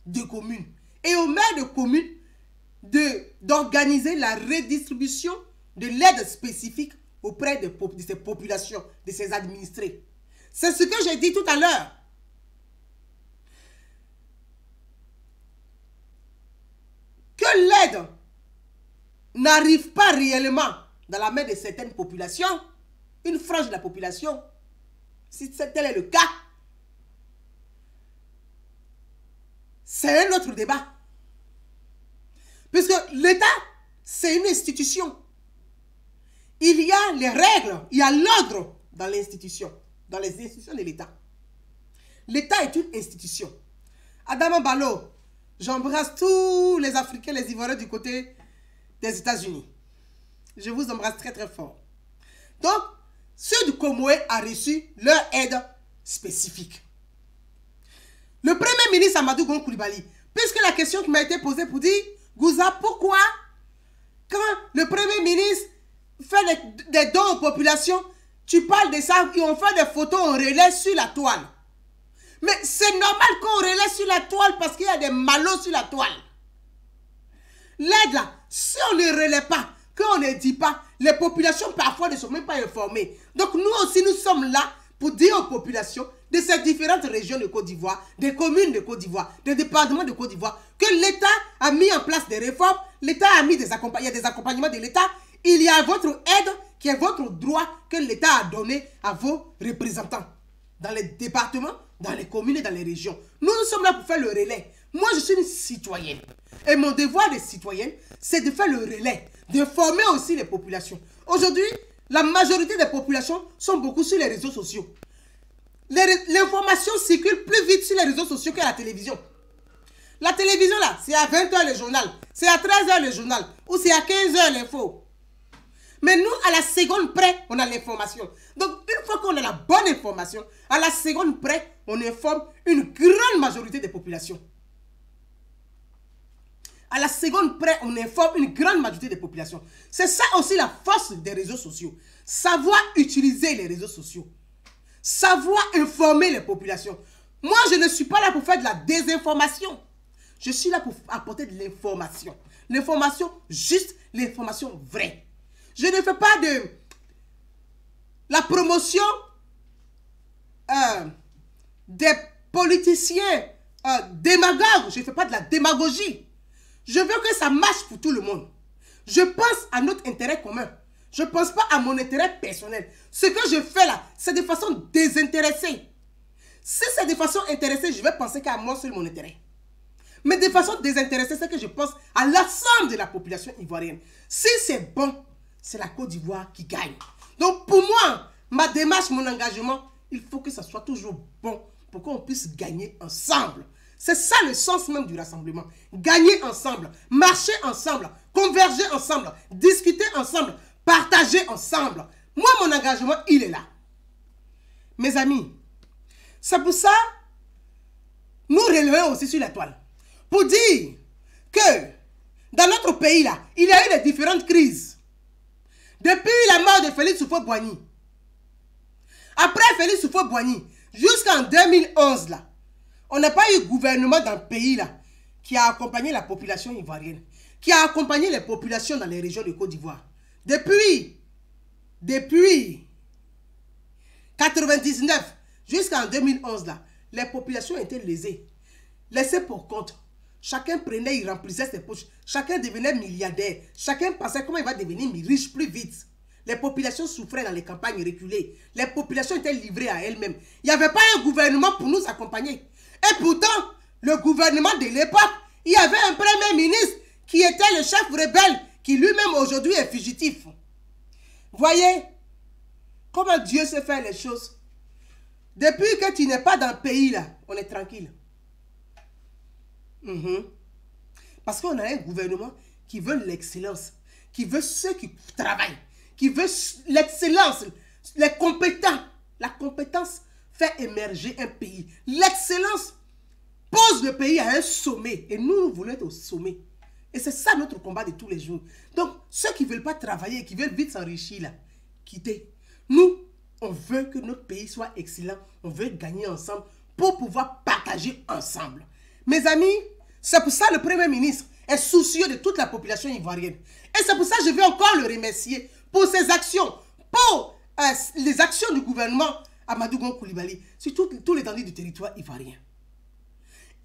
de commune et aux maires de commune d'organiser la redistribution de l'aide spécifique auprès de ces populations, de ces administrés. C'est ce que j'ai dit tout à l'heure. Que l'aide n'arrive pas réellement dans la main de certaines populations, une frange de la population, si tel est le cas, c'est un autre débat. Puisque l'État, c'est une institution. Il y a les règles, il y a l'ordre dans l'institution, dans les institutions de l'État. L'État est une institution. Adama Barrow, j'embrasse tous les Africains, les Ivoiriens du côté des États-Unis. Je vous embrasse très très fort. Donc, ceux du Komoué a reçu leur aide spécifique. Le Premier ministre Amadou Gon Coulibaly, puisque la question qui m'a été posée pour dire, Gouza, pourquoi quand le Premier ministre fait des dons aux populations, tu parles de ça et on fait des photos, on relaie sur la toile. Mais c'est normal qu'on relaie sur la toile parce qu'il y a des malots sur la toile. L'aide là, si on ne relaie pas, qu'on ne dit pas, les populations parfois ne sont même pas informées. Donc nous aussi, nous sommes là pour dire aux populations de ces différentes régions de Côte d'Ivoire, des communes de Côte d'Ivoire, des départements de Côte d'Ivoire, que l'État a mis en place des réformes, l'État a mis des accompagnements de l'État. Il y a votre aide qui est votre droit que l'État a donné à vos représentants dans les départements, dans les communes et dans les régions. Nous sommes là pour faire le relais. Moi, je suis une citoyenne. Et mon devoir de citoyenne, c'est de faire le relais, de former aussi les populations. Aujourd'hui, la majorité des populations sont beaucoup sur les réseaux sociaux. L'information circule plus vite sur les réseaux sociaux que la télévision. La télévision là, c'est à 20h le journal, c'est à 13h le journal, ou c'est à 15h l'info. Mais nous, à la seconde près, on a l'information. Donc, une fois qu'on a la bonne information, à la seconde près, on informe une grande majorité des populations. À la seconde près, on informe une grande majorité des populations. C'est ça aussi la force des réseaux sociaux. Savoir utiliser les réseaux sociaux. Savoir informer les populations. Moi, je ne suis pas là pour faire de la désinformation. Je suis là pour apporter de l'information. L'information juste, l'information vraie. Je ne fais pas de la promotion des politiciens démagogues. Je ne fais pas de la démagogie. Je veux que ça marche pour tout le monde. Je pense à notre intérêt commun. Je ne pense pas à mon intérêt personnel. Ce que je fais là, c'est de façon désintéressée. Si c'est de façon intéressée, je vais penser qu'à moi seul mon intérêt. Mais de façon désintéressée, c'est que je pense à l'ensemble de la population ivoirienne. Si c'est bon, c'est la Côte d'Ivoire qui gagne. Donc pour moi, ma démarche, mon engagement, il faut que ça soit toujours bon pour qu'on puisse gagner ensemble. C'est ça le sens même du rassemblement. Gagner ensemble, marcher ensemble, converger ensemble, discuter ensemble, partager ensemble. Moi, mon engagement, il est là. Mes amis, c'est pour ça nous relevons aussi sur la toile. Pour dire que dans notre pays, là, il y a eu des différentes crises. Depuis la mort de Félix Houphouët-Boigny, après Félix Houphouët-Boigny, jusqu'en 2011, là, on n'a pas eu gouvernement dans le pays là, qui a accompagné la population ivoirienne, qui a accompagné les populations dans les régions de Côte d'Ivoire. Depuis 1999 jusqu'en 2011, là, les populations étaient lésées, laissées pour compte. Chacun prenait, il remplissait ses poches. Chacun devenait milliardaire. Chacun pensait comment il va devenir riche plus vite. Les populations souffraient dans les campagnes reculées. Les populations étaient livrées à elles-mêmes. Il n'y avait pas un gouvernement pour nous accompagner. Et pourtant, le gouvernement de l'époque, il y avait un premier ministre qui était le chef rebelle, qui lui-même aujourd'hui est fugitif. Voyez comment Dieu sait faire les choses. Depuis que tu n'es pas dans le pays, là, on est tranquille. Parce qu'on a un gouvernement qui veut l'excellence, qui veut ceux qui travaillent, qui veut l'excellence, les compétents. La compétence fait émerger un pays. L'excellence pose le pays à un sommet. Et nous voulons être au sommet. Et c'est ça notre combat de tous les jours. Donc, ceux qui ne veulent pas travailler, qui veulent vite s'enrichir, là, quittez. Nous, on veut que notre pays soit excellent. On veut gagner ensemble pour pouvoir partager ensemble. Mes amis, c'est pour ça que le Premier ministre est soucieux de toute la population ivoirienne. Et c'est pour ça que je veux encore le remercier pour ses actions, pour les actions du gouvernement Amadou Gon Coulibaly sur tout l'étendue du territoire ivoirien.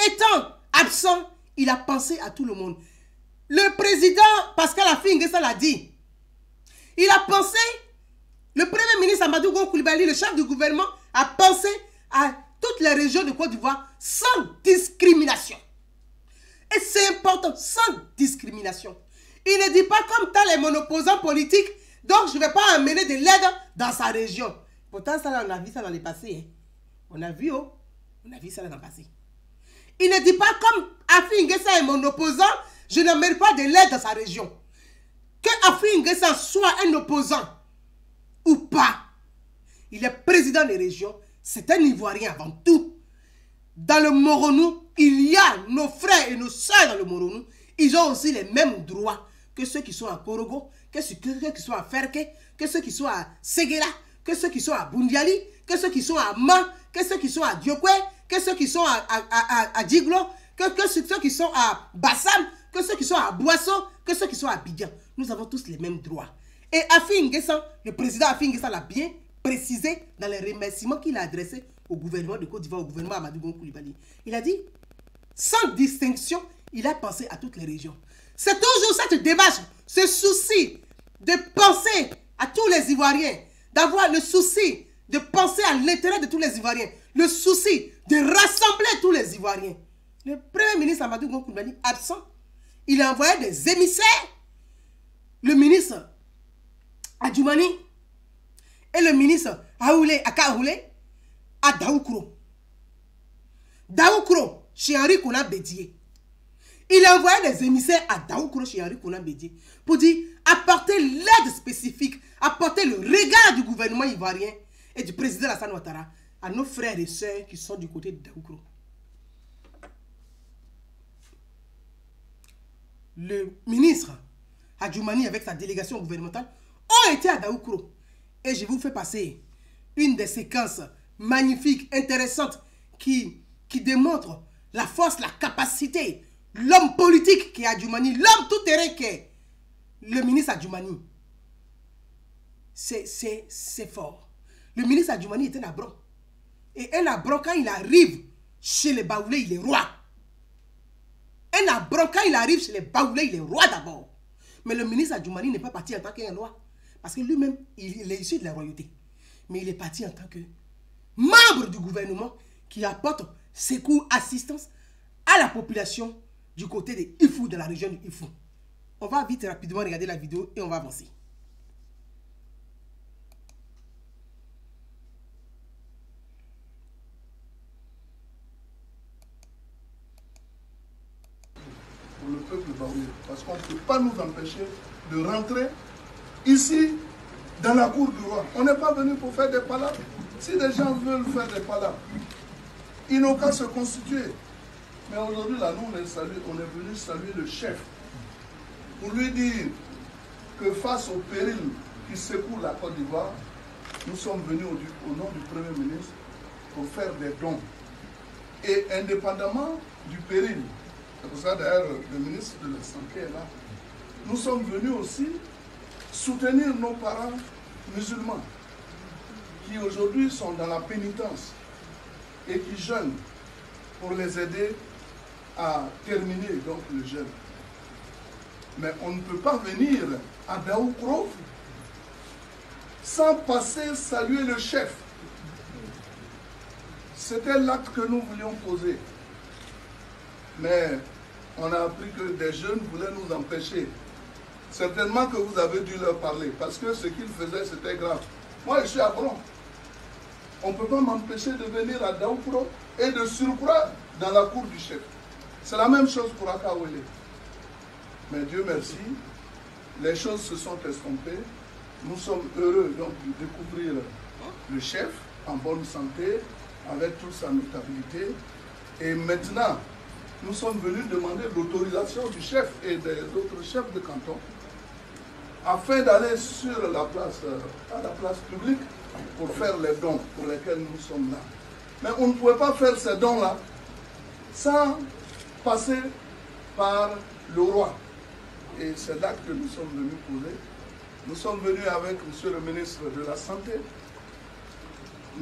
Étant absent, il a pensé à tout le monde. Le président Pascal Affi N'Guessan l'a dit. Il a pensé, le Premier ministre Amadou Gon Coulibaly, le chef du gouvernement, a pensé à toutes les régions de Côte d'Ivoire sans discrimination. Et c'est important, sans discrimination. Il ne dit pas comme tel les monoposants politiques, donc je ne vais pas amener de l'aide dans sa région. Pourtant, ça, on a vu ça dans le passé. Hein. On a vu ça dans le passé. Il ne dit pas comme Affi N'Guessan est mon opposant, je n'amène pas de l'aide dans sa région. Que Affi N'Guessan soit un opposant ou pas, il est président des régions, c'est un Ivoirien avant tout. Dans le Moronou, il y a nos frères et nos soeurs dans le Moronou. Ils ont aussi les mêmes droits que ceux qui sont à Korogo, que ceux qui sont à Ferke, que ceux qui sont à Séguéla, que ceux qui sont à Bundiali, que ceux qui sont à Man, que ceux qui sont à Diokwe, que ceux qui sont à Djiglo, que ceux qui sont à Bassam, que ceux qui sont à Boisseau, que ceux qui sont à Abidjan. Nous avons tous les mêmes droits. Et Affi N'Guessan, le président Affi N'Guessan l'a bien précisé dans les remerciements qu'il a adressés au gouvernement de Côte d'Ivoire, au gouvernement Amadou Gon Coulibaly. Il a dit, sans distinction, il a pensé à toutes les régions. C'est toujours cette démarche, ce souci de penser à tous les Ivoiriens, d'avoir le souci de penser à l'intérêt de tous les Ivoiriens, le souci de rassembler tous les Ivoiriens. Le Premier ministre Amadou Gon Coulibaly, absent, il a envoyé des émissaires, le ministre Adjoumani et le ministre Akaoulé à Daoukro. Daoukro, chez Henri Konan Bédié. Il a envoyé des émissaires à Daoukro chez Henri Konan Bédié pour dire apporter l'aide spécifique, apporter le regard du gouvernement ivoirien et du président Alassane Ouattara à nos frères et sœurs qui sont du côté de Daoukro. Le ministre Adjoumani avec sa délégation gouvernementale ont été à Daoukro. Et je vous fais passer une des séquences magnifiques, intéressantes qui démontre la force, la capacité, l'homme politique qui est Adjoumani, l'homme tout-terrain qui est le ministre Adjoumani. C'est fort. Le ministre Adjoumani est un abron. Et un abron, quand il arrive chez les Baoulés, il est roi. Un abron, quand il arrive chez les Baoulés, il est roi d'abord. Mais le ministre Adjoumani n'est pas parti en tant qu'un roi. Parce que lui-même, il est issu de la royauté. Mais il est parti en tant que membre du gouvernement qui apporte secours, assistance à la population du côté de Ifou, de la région de Ifou. On va vite et rapidement regarder la vidéo et on va avancer. Pour le peuple baoulé, parce qu'on ne peut pas nous empêcher de rentrer ici dans la cour du roi. On n'est pas venu pour faire des palabres. Si des gens veulent faire des palabres, ils n'ont qu'à se constituer. Mais aujourd'hui, là, nous, on est venu saluer le chef pour lui dire que face au péril qui secoue la Côte d'Ivoire, nous sommes venus au nom du Premier ministre pour faire des dons. Et indépendamment du péril, c'est pour ça d'ailleurs le ministre de la Santé est là, nous sommes venus aussi soutenir nos parents musulmans qui aujourd'hui sont dans la pénitence et qui jeûnent pour les aider à terminer donc le jeûne. Mais on ne peut pas venir à Daoukro sans passer saluer le chef. C'était l'acte que nous voulions poser. Mais on a appris que des jeunes voulaient nous empêcher. Certainement que vous avez dû leur parler, parce que ce qu'ils faisaient, c'était grave. Moi, je suis à Bron. On ne peut pas m'empêcher de venir à Daoukro et de surcroît dans la cour du chef. C'est la même chose pour Akawele. Mais Dieu merci, les choses se sont estompées. Nous sommes heureux donc de découvrir le chef en bonne santé, avec toute sa notabilité. Et maintenant, nous sommes venus demander l'autorisation du chef et des autres chefs de canton afin d'aller sur la place, à la place publique pour faire les dons pour lesquels nous sommes là. Mais on ne pouvait pas faire ces dons-là sans passer par le roi. Et c'est là que nous sommes venus poser. Nous sommes venus avec M. le ministre de la Santé,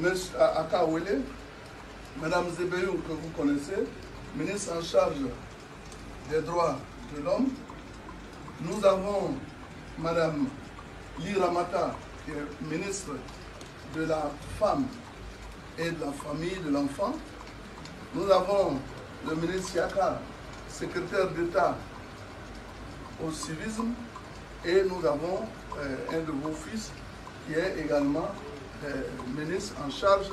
M. Akawele, Mme Zebeyou, que vous connaissez, ministre en charge des droits de l'homme. Nous avons Mme Liramata, qui est ministre de la femme et de la famille, de l'enfant. Nous avons le ministre Yaka, secrétaire d'État au civisme. Et nous avons un de vos fils qui est également ministre en charge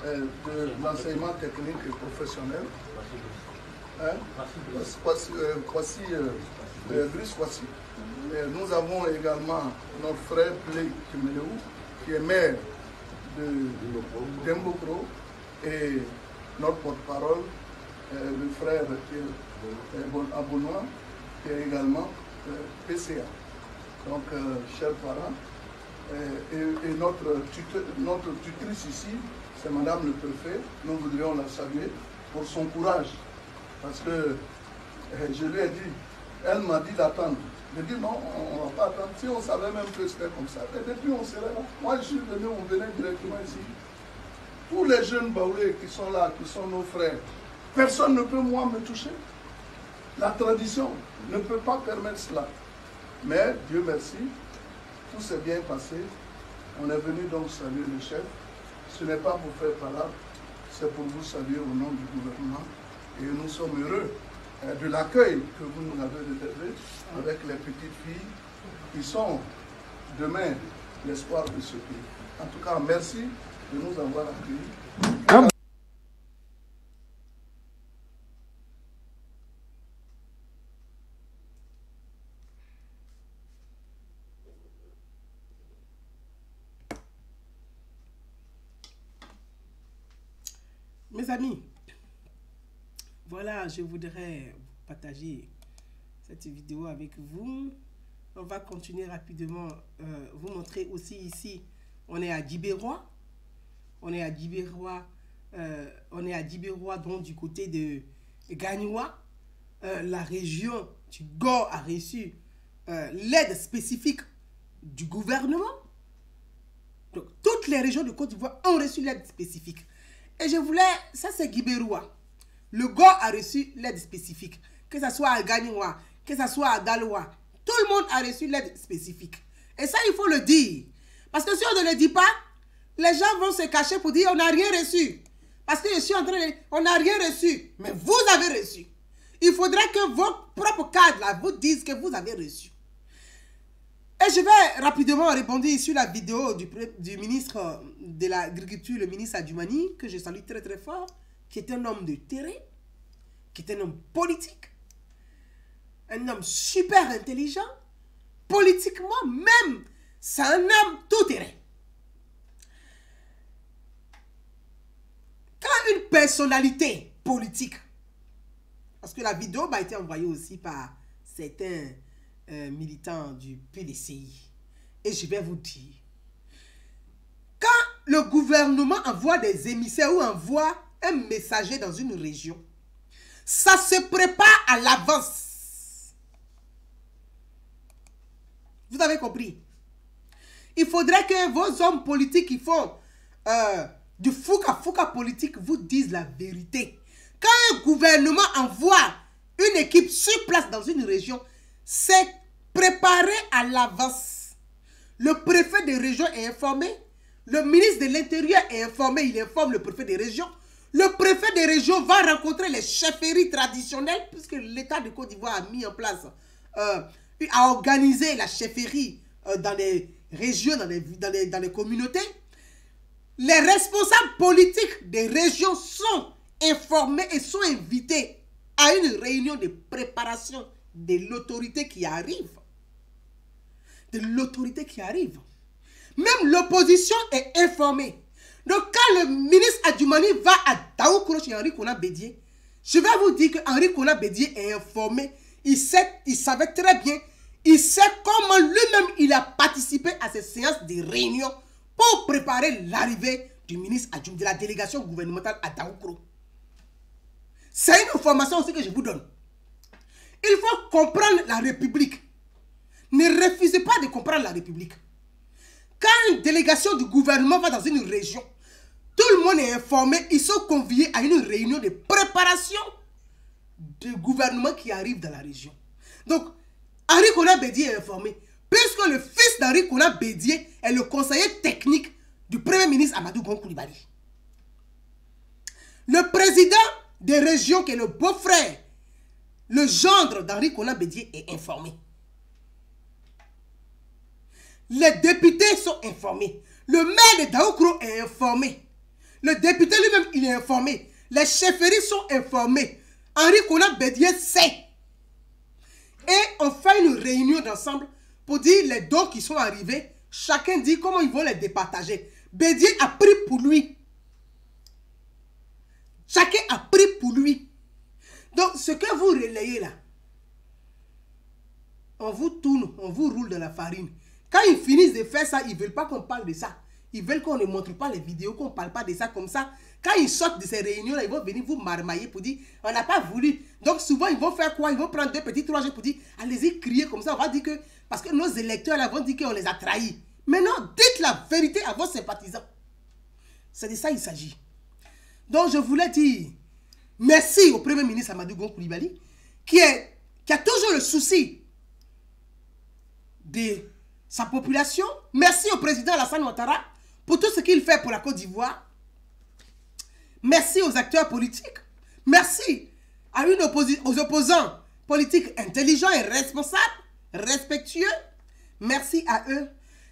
de l'enseignement technique et professionnel. Brice Kwasi. Nous avons également notre frère Plé Kiméléou, qui est maire de Dembokro, et notre porte-parole, le frère Abounois, qui est également PCA. Donc, chers parents, et notre tutrice ici, c'est Madame le Préfet. Nous voudrions la saluer pour son courage. Parce que je lui ai dit, elle m'a dit d'attendre. Je dis non, on ne va pas attendre. Si on savait même que c'était comme ça. Et depuis, on serait là. Moi, je suis venu, on venait directement ici. Tous les jeunes baoulés qui sont là, qui sont nos frères, personne ne peut, moi, me toucher. La tradition ne peut pas permettre cela. Mais, Dieu merci, tout s'est bien passé. On est venu donc saluer le chef. Ce n'est pas pour faire palabre, c'est pour vous saluer au nom du gouvernement. Et nous sommes heureux de l'accueil que vous nous avez réservé avec les petites filles qui sont demain l'espoir de ce pays. En tout cas, merci de nous avoir accueillis. Mes amis, voilà, je voudrais partager cette vidéo avec vous. On va continuer rapidement, vous montrer aussi ici, on est à Djibérois. On est à Djibérois, donc du côté de Gagnoua. La région du Gor a reçu l'aide spécifique du gouvernement. Donc, toutes les régions de Côte d'Ivoire ont reçu l'aide spécifique. Et je voulais, ça c'est Djibérois. Le Gor a reçu l'aide spécifique. Que ce soit à Gagnoua, que ce soit à Galoua, tout le monde a reçu l'aide spécifique. Et ça, il faut le dire. Parce que si on ne le dit pas, les gens vont se cacher pour dire on n'a rien reçu. Parce que je suis en train de dire on n'a rien reçu. Mais vous avez reçu. Il faudrait que vos propres cadres là, vous disent que vous avez reçu. Et je vais rapidement répondre sur la vidéo du ministre de l'Agriculture, le ministre Adjoumani, que je salue très très fort, qui est un homme de terrain, qui est un homme politique, un homme super intelligent, politiquement même, c'est un homme tout terrain. Quand une personnalité politique, parce que la vidéo m'a été envoyée aussi par certains militants du PDCI, et je vais vous dire, quand le gouvernement envoie des émissaires ou envoie un messager dans une région, ça se prépare à l'avance. Vous avez compris? Il faudrait que vos hommes politiques qui font du fouca politique vous disent la vérité. Quand un gouvernement envoie une équipe sur place dans une région, c'est préparé à l'avance. Le préfet de région est informé, le ministre de l'Intérieur est informé, il informe le préfet des régions. Le préfet des régions va rencontrer les chefferies traditionnelles, puisque l'État de Côte d'Ivoire a mis en place, a organisé la chefferie dans les régions, dans les communautés. Les responsables politiques des régions sont informés et sont invités à une réunion de préparation de l'autorité qui arrive. De l'autorité qui arrive. Même l'opposition est informée. Donc quand le ministre Adjoumani va à Daoukro chez Henri Konan Bédié, je vais vous dire que Henri Konan Bédié est informé. Il savait très bien. Il sait comment lui-même il a participé à ces séances de réunion pour préparer l'arrivée du ministre Adjoumani, de la délégation gouvernementale à Daoukro. C'est une information aussi que je vous donne. Il faut comprendre la République. Ne refusez pas de comprendre la République. Quand une délégation du gouvernement va dans une région, tout le monde est informé, ils sont conviés à une réunion de préparation du gouvernement qui arrive dans la région. Donc, Henri Konan Bédié est informé, puisque le fils d'Henri Konan Bédié est le conseiller technique du premier ministre Amadou Gon Coulibaly. Le président des régions, qui est le beau-frère, le gendre d'Henri Konan Bédié, est informé. Les députés sont informés. Le maire de Daoukro est informé. Le député lui-même, il est informé. Les chefferies sont informées. Henri Konan Bédié sait. Et on fait une réunion d'ensemble pour dire les dons qui sont arrivés. Chacun dit comment ils vont les départager. Bédié a pris pour lui. Chacun a pris pour lui. Donc, ce que vous relayez là, on vous tourne, on vous roule de la farine. Quand ils finissent de faire ça, ils ne veulent pas qu'on parle de ça. Ils veulent qu'on ne montre pas les vidéos, qu'on ne parle pas de ça comme ça. Quand ils sortent de ces réunions-là, ils vont venir vous marmailler pour dire, on n'a pas voulu. Donc souvent, ils vont faire quoi? Ils vont prendre 2 petits 3 jours pour dire, allez-y, crier comme ça. On va dire que, parce que nos électeurs là vont dire qu'on les a trahis. Mais non, dites la vérité à vos sympathisants. C'est de ça qu'il s'agit. Donc je voulais dire, merci au Premier ministre Amadou Gon Coulibaly, qui a toujours le souci de sa population. Merci au président Alassane Ouattara pour tout ce qu'il fait pour la Côte d'Ivoire. Merci aux acteurs politiques. Merci aux opposants politiques intelligents et responsables, respectueux. Merci à eux.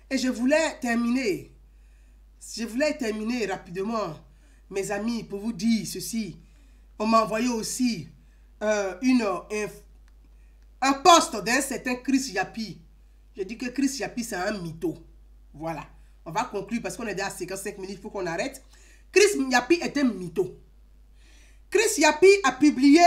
Et je voulais terminer rapidement, mes amis, pour vous dire ceci. On m'a envoyé aussi un poste d'un certain Chris Yapi. Je dis que Chris Yapi, c'est un mytho. Voilà. On va conclure parce qu'on est déjà à 55 minutes, il faut qu'on arrête. Chris Yapi est un mytho. Chris Yapi a publié,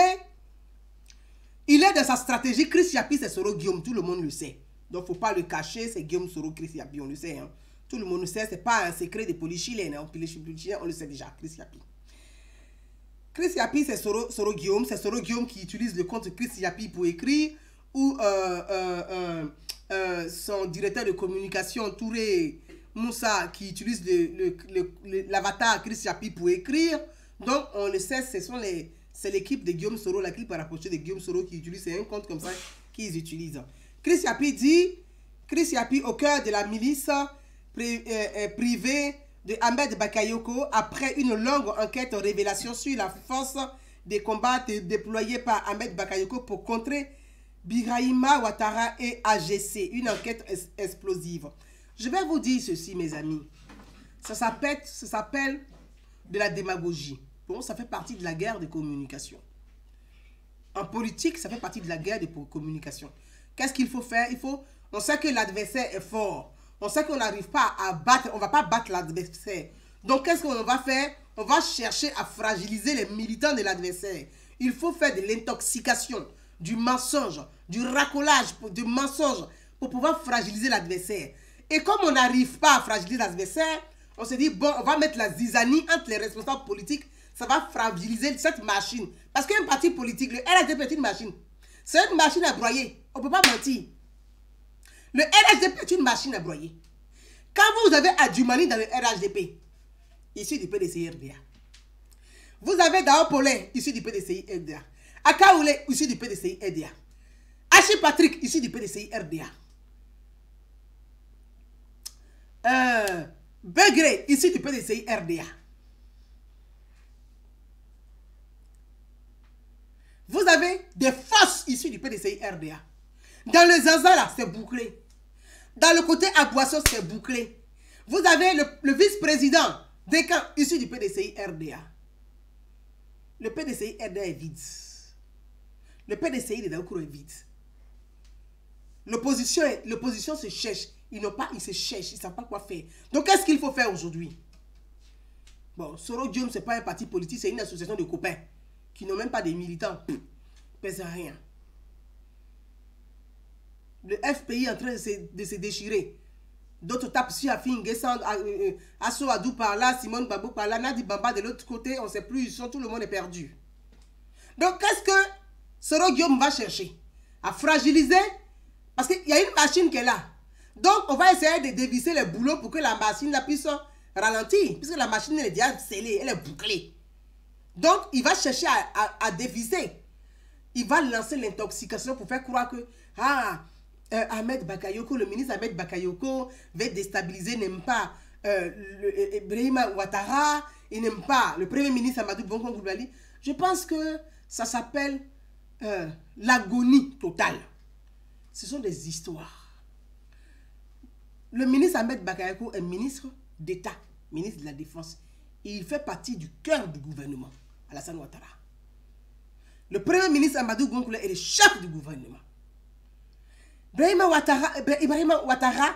il est dans sa stratégie. Chris Yapi, c'est Soro Guillaume, tout le monde le sait. Donc, il ne faut pas le cacher, c'est Guillaume Soro, Chris Yapi, on le sait. Hein. Tout le monde le sait, ce n'est pas un secret des polychiliennes. Hein. On le sait déjà, Chris Yapi. Chris Yapi, c'est Soro Guillaume. C'est Soro Guillaume qui utilise le compte Chris Yapi pour écrire. Ou son directeur de communication, Touré Moussa, qui utilise l'avatar Chris Yapi pour écrire. Donc, on le sait, c'est l'équipe de Guillaume Soro, la clip rapprochée de Guillaume Soro qui utilise. C'est un compte comme ça qu'ils utilisent. Chris Yapi dit, Chris Yapi au cœur de la milice privée de Ahmed Bakayoko, après une longue enquête révélation sur la force des combats déployés par Ahmed Bakayoko pour contrer Birahima Ouattara et AGC, une enquête explosive. Je vais vous dire ceci, mes amis. Ça s'appelle de la démagogie. Bon, ça fait partie de la guerre de communication. En politique, ça fait partie de la guerre de communication. Qu'est-ce qu'il faut faire? On sait que l'adversaire est fort. On sait qu'on n'arrive pas à battre, on ne va pas battre l'adversaire. Donc, qu'est-ce qu'on va faire? On va chercher à fragiliser les militants de l'adversaire. Il faut faire de l'intoxication, du mensonge, du racolage, du mensonge pour pouvoir fragiliser l'adversaire. Et comme on n'arrive pas à fragiliser l'adversaire, on se dit, bon, on va mettre la zizanie entre les responsables politiques. Ça va fragiliser cette machine. Parce qu'un parti politique, le RHDP est une machine. C'est une machine à broyer. On ne peut pas mentir. Le RHDP est une machine à broyer. Quand vous avez Adjumani dans le RHDP, issu du PDCI-RDA. Vous avez Dao Polin, issu du PDCI-RDA. Akaoule, issu du PDCI-RDA. Hachi Patrick, issu du PDCI-RDA. Begré, issu du PDCI-RDA. Vous avez des forces issues du PDCI-RDA. Dans le Zaza, là, c'est bouclé. Dans le côté Aguasso, c'est bouclé. Vous avez le vice-président des camps issus du PDCI-RDA. Le PDCI-RDA est vide. Le PDCI de Daoukro est vide. L'opposition se cherche. Ils se cherchent. Ils ne savent pas quoi faire. Donc, qu'est-ce qu'il faut faire aujourd'hui? Bon, Soro Guillaume, ce n'est pas un parti politique, c'est une association de copains qui n'ont même pas des militants. Ils pèsent rien. Le FPI est en train de se déchirer. D'autres tapent sur Afin, Guessand, Asso Adou par là, Simone Babou par là, Nadi Bamba de l'autre côté, on ne sait plus, tout le monde est perdu. Donc, qu'est-ce que Soro Guillaume va chercher? À fragiliser? Parce qu'il y a une machine qui est là. Donc, on va essayer de dévisser les boulots pour que la machine la puisse ralentir. Puisque la machine elle est déjà scellée, elle est bouclée. Donc, il va chercher à dévisser. Il va lancer l'intoxication pour faire croire que Ahmed Bakayoko, le ministre Ahmed Bakayoko, va déstabiliser, n'aime pas Birahima Ouattara, il n'aime pas le premier ministre Amadou Bongo Koulibaly. Je pense que ça s'appelle l'agonie totale. Ce sont des histoires. Le ministre Ahmed Bakayoko est ministre d'État, ministre de la Défense. Il fait partie du cœur du gouvernement, Alassane Ouattara. Le premier ministre Amadou Bongo est le chef du gouvernement. Birahima Ouattara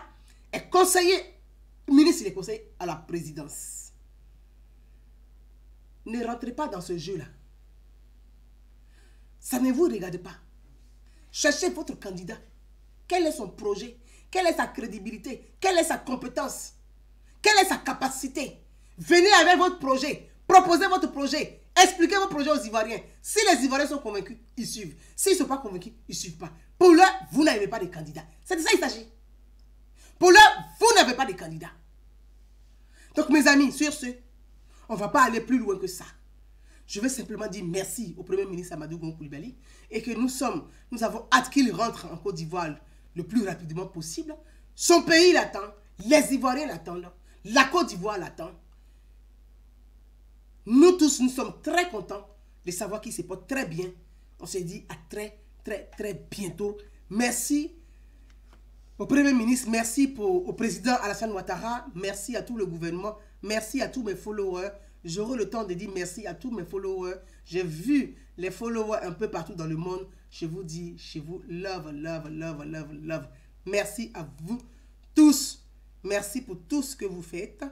est conseiller, ministre des conseils à la présidence. Ne rentrez pas dans ce jeu-là. Ça ne vous regarde pas. Cherchez votre candidat. Quel est son projet? Quelle est sa crédibilité? Quelle est sa compétence? Quelle est sa capacité? Venez avec votre projet. Proposez votre projet. Expliquez votre projet aux Ivoiriens. Si les Ivoiriens sont convaincus, ils suivent. S'ils ne sont pas convaincus, ils ne suivent pas. Pour l'heure, vous n'avez pas de candidat. C'est de ça qu'il s'agit. Pour l'heure, vous n'avez pas de candidat. Donc, mes amis, sur ce, on ne va pas aller plus loin que ça. Je veux simplement dire merci au Premier ministre Amadou Bongo Koulibaly et que nous avons hâte qu'il rentre en Côte d'Ivoire le plus rapidement possible. Son pays l'attend, les Ivoiriens l'attendent, la Côte d'Ivoire l'attend. Nous tous, nous sommes très contents de savoir qu'il se porte très bien. On se dit à très, très, très bientôt. Merci au Premier ministre, merci au président Alassane Ouattara, merci à tout le gouvernement, merci à tous mes followers. J'aurai le temps de dire merci à tous mes followers. J'ai vu les followers un peu partout dans le monde. Je vous dis, je vous love, love, love, love, love. Merci à vous tous. Merci pour tout ce que vous faites.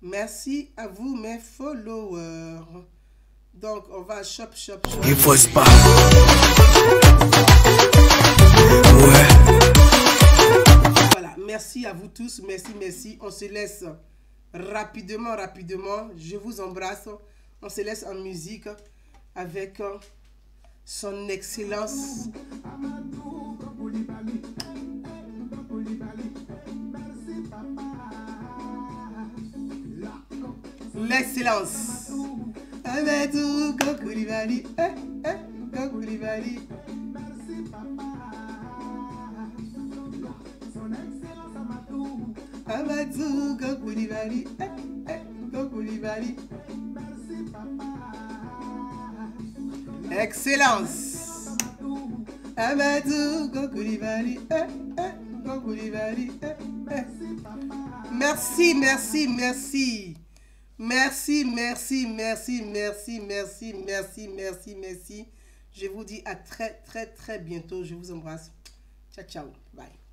Merci à vous, mes followers. Donc, on va shop. Il faut pas. Ouais. Voilà, merci à vous tous. Merci. On se laisse rapidement. Je vous embrasse. On se laisse en musique avec son excellence. L'excellence. Amadou Koulibaly. Koulibaly. Amadou Koulibaly. Koulibaly. Excellence. Amadou Koulibaly. Koulibaly. Merci. Je vous dis à très bientôt. Je vous embrasse. Ciao. Bye.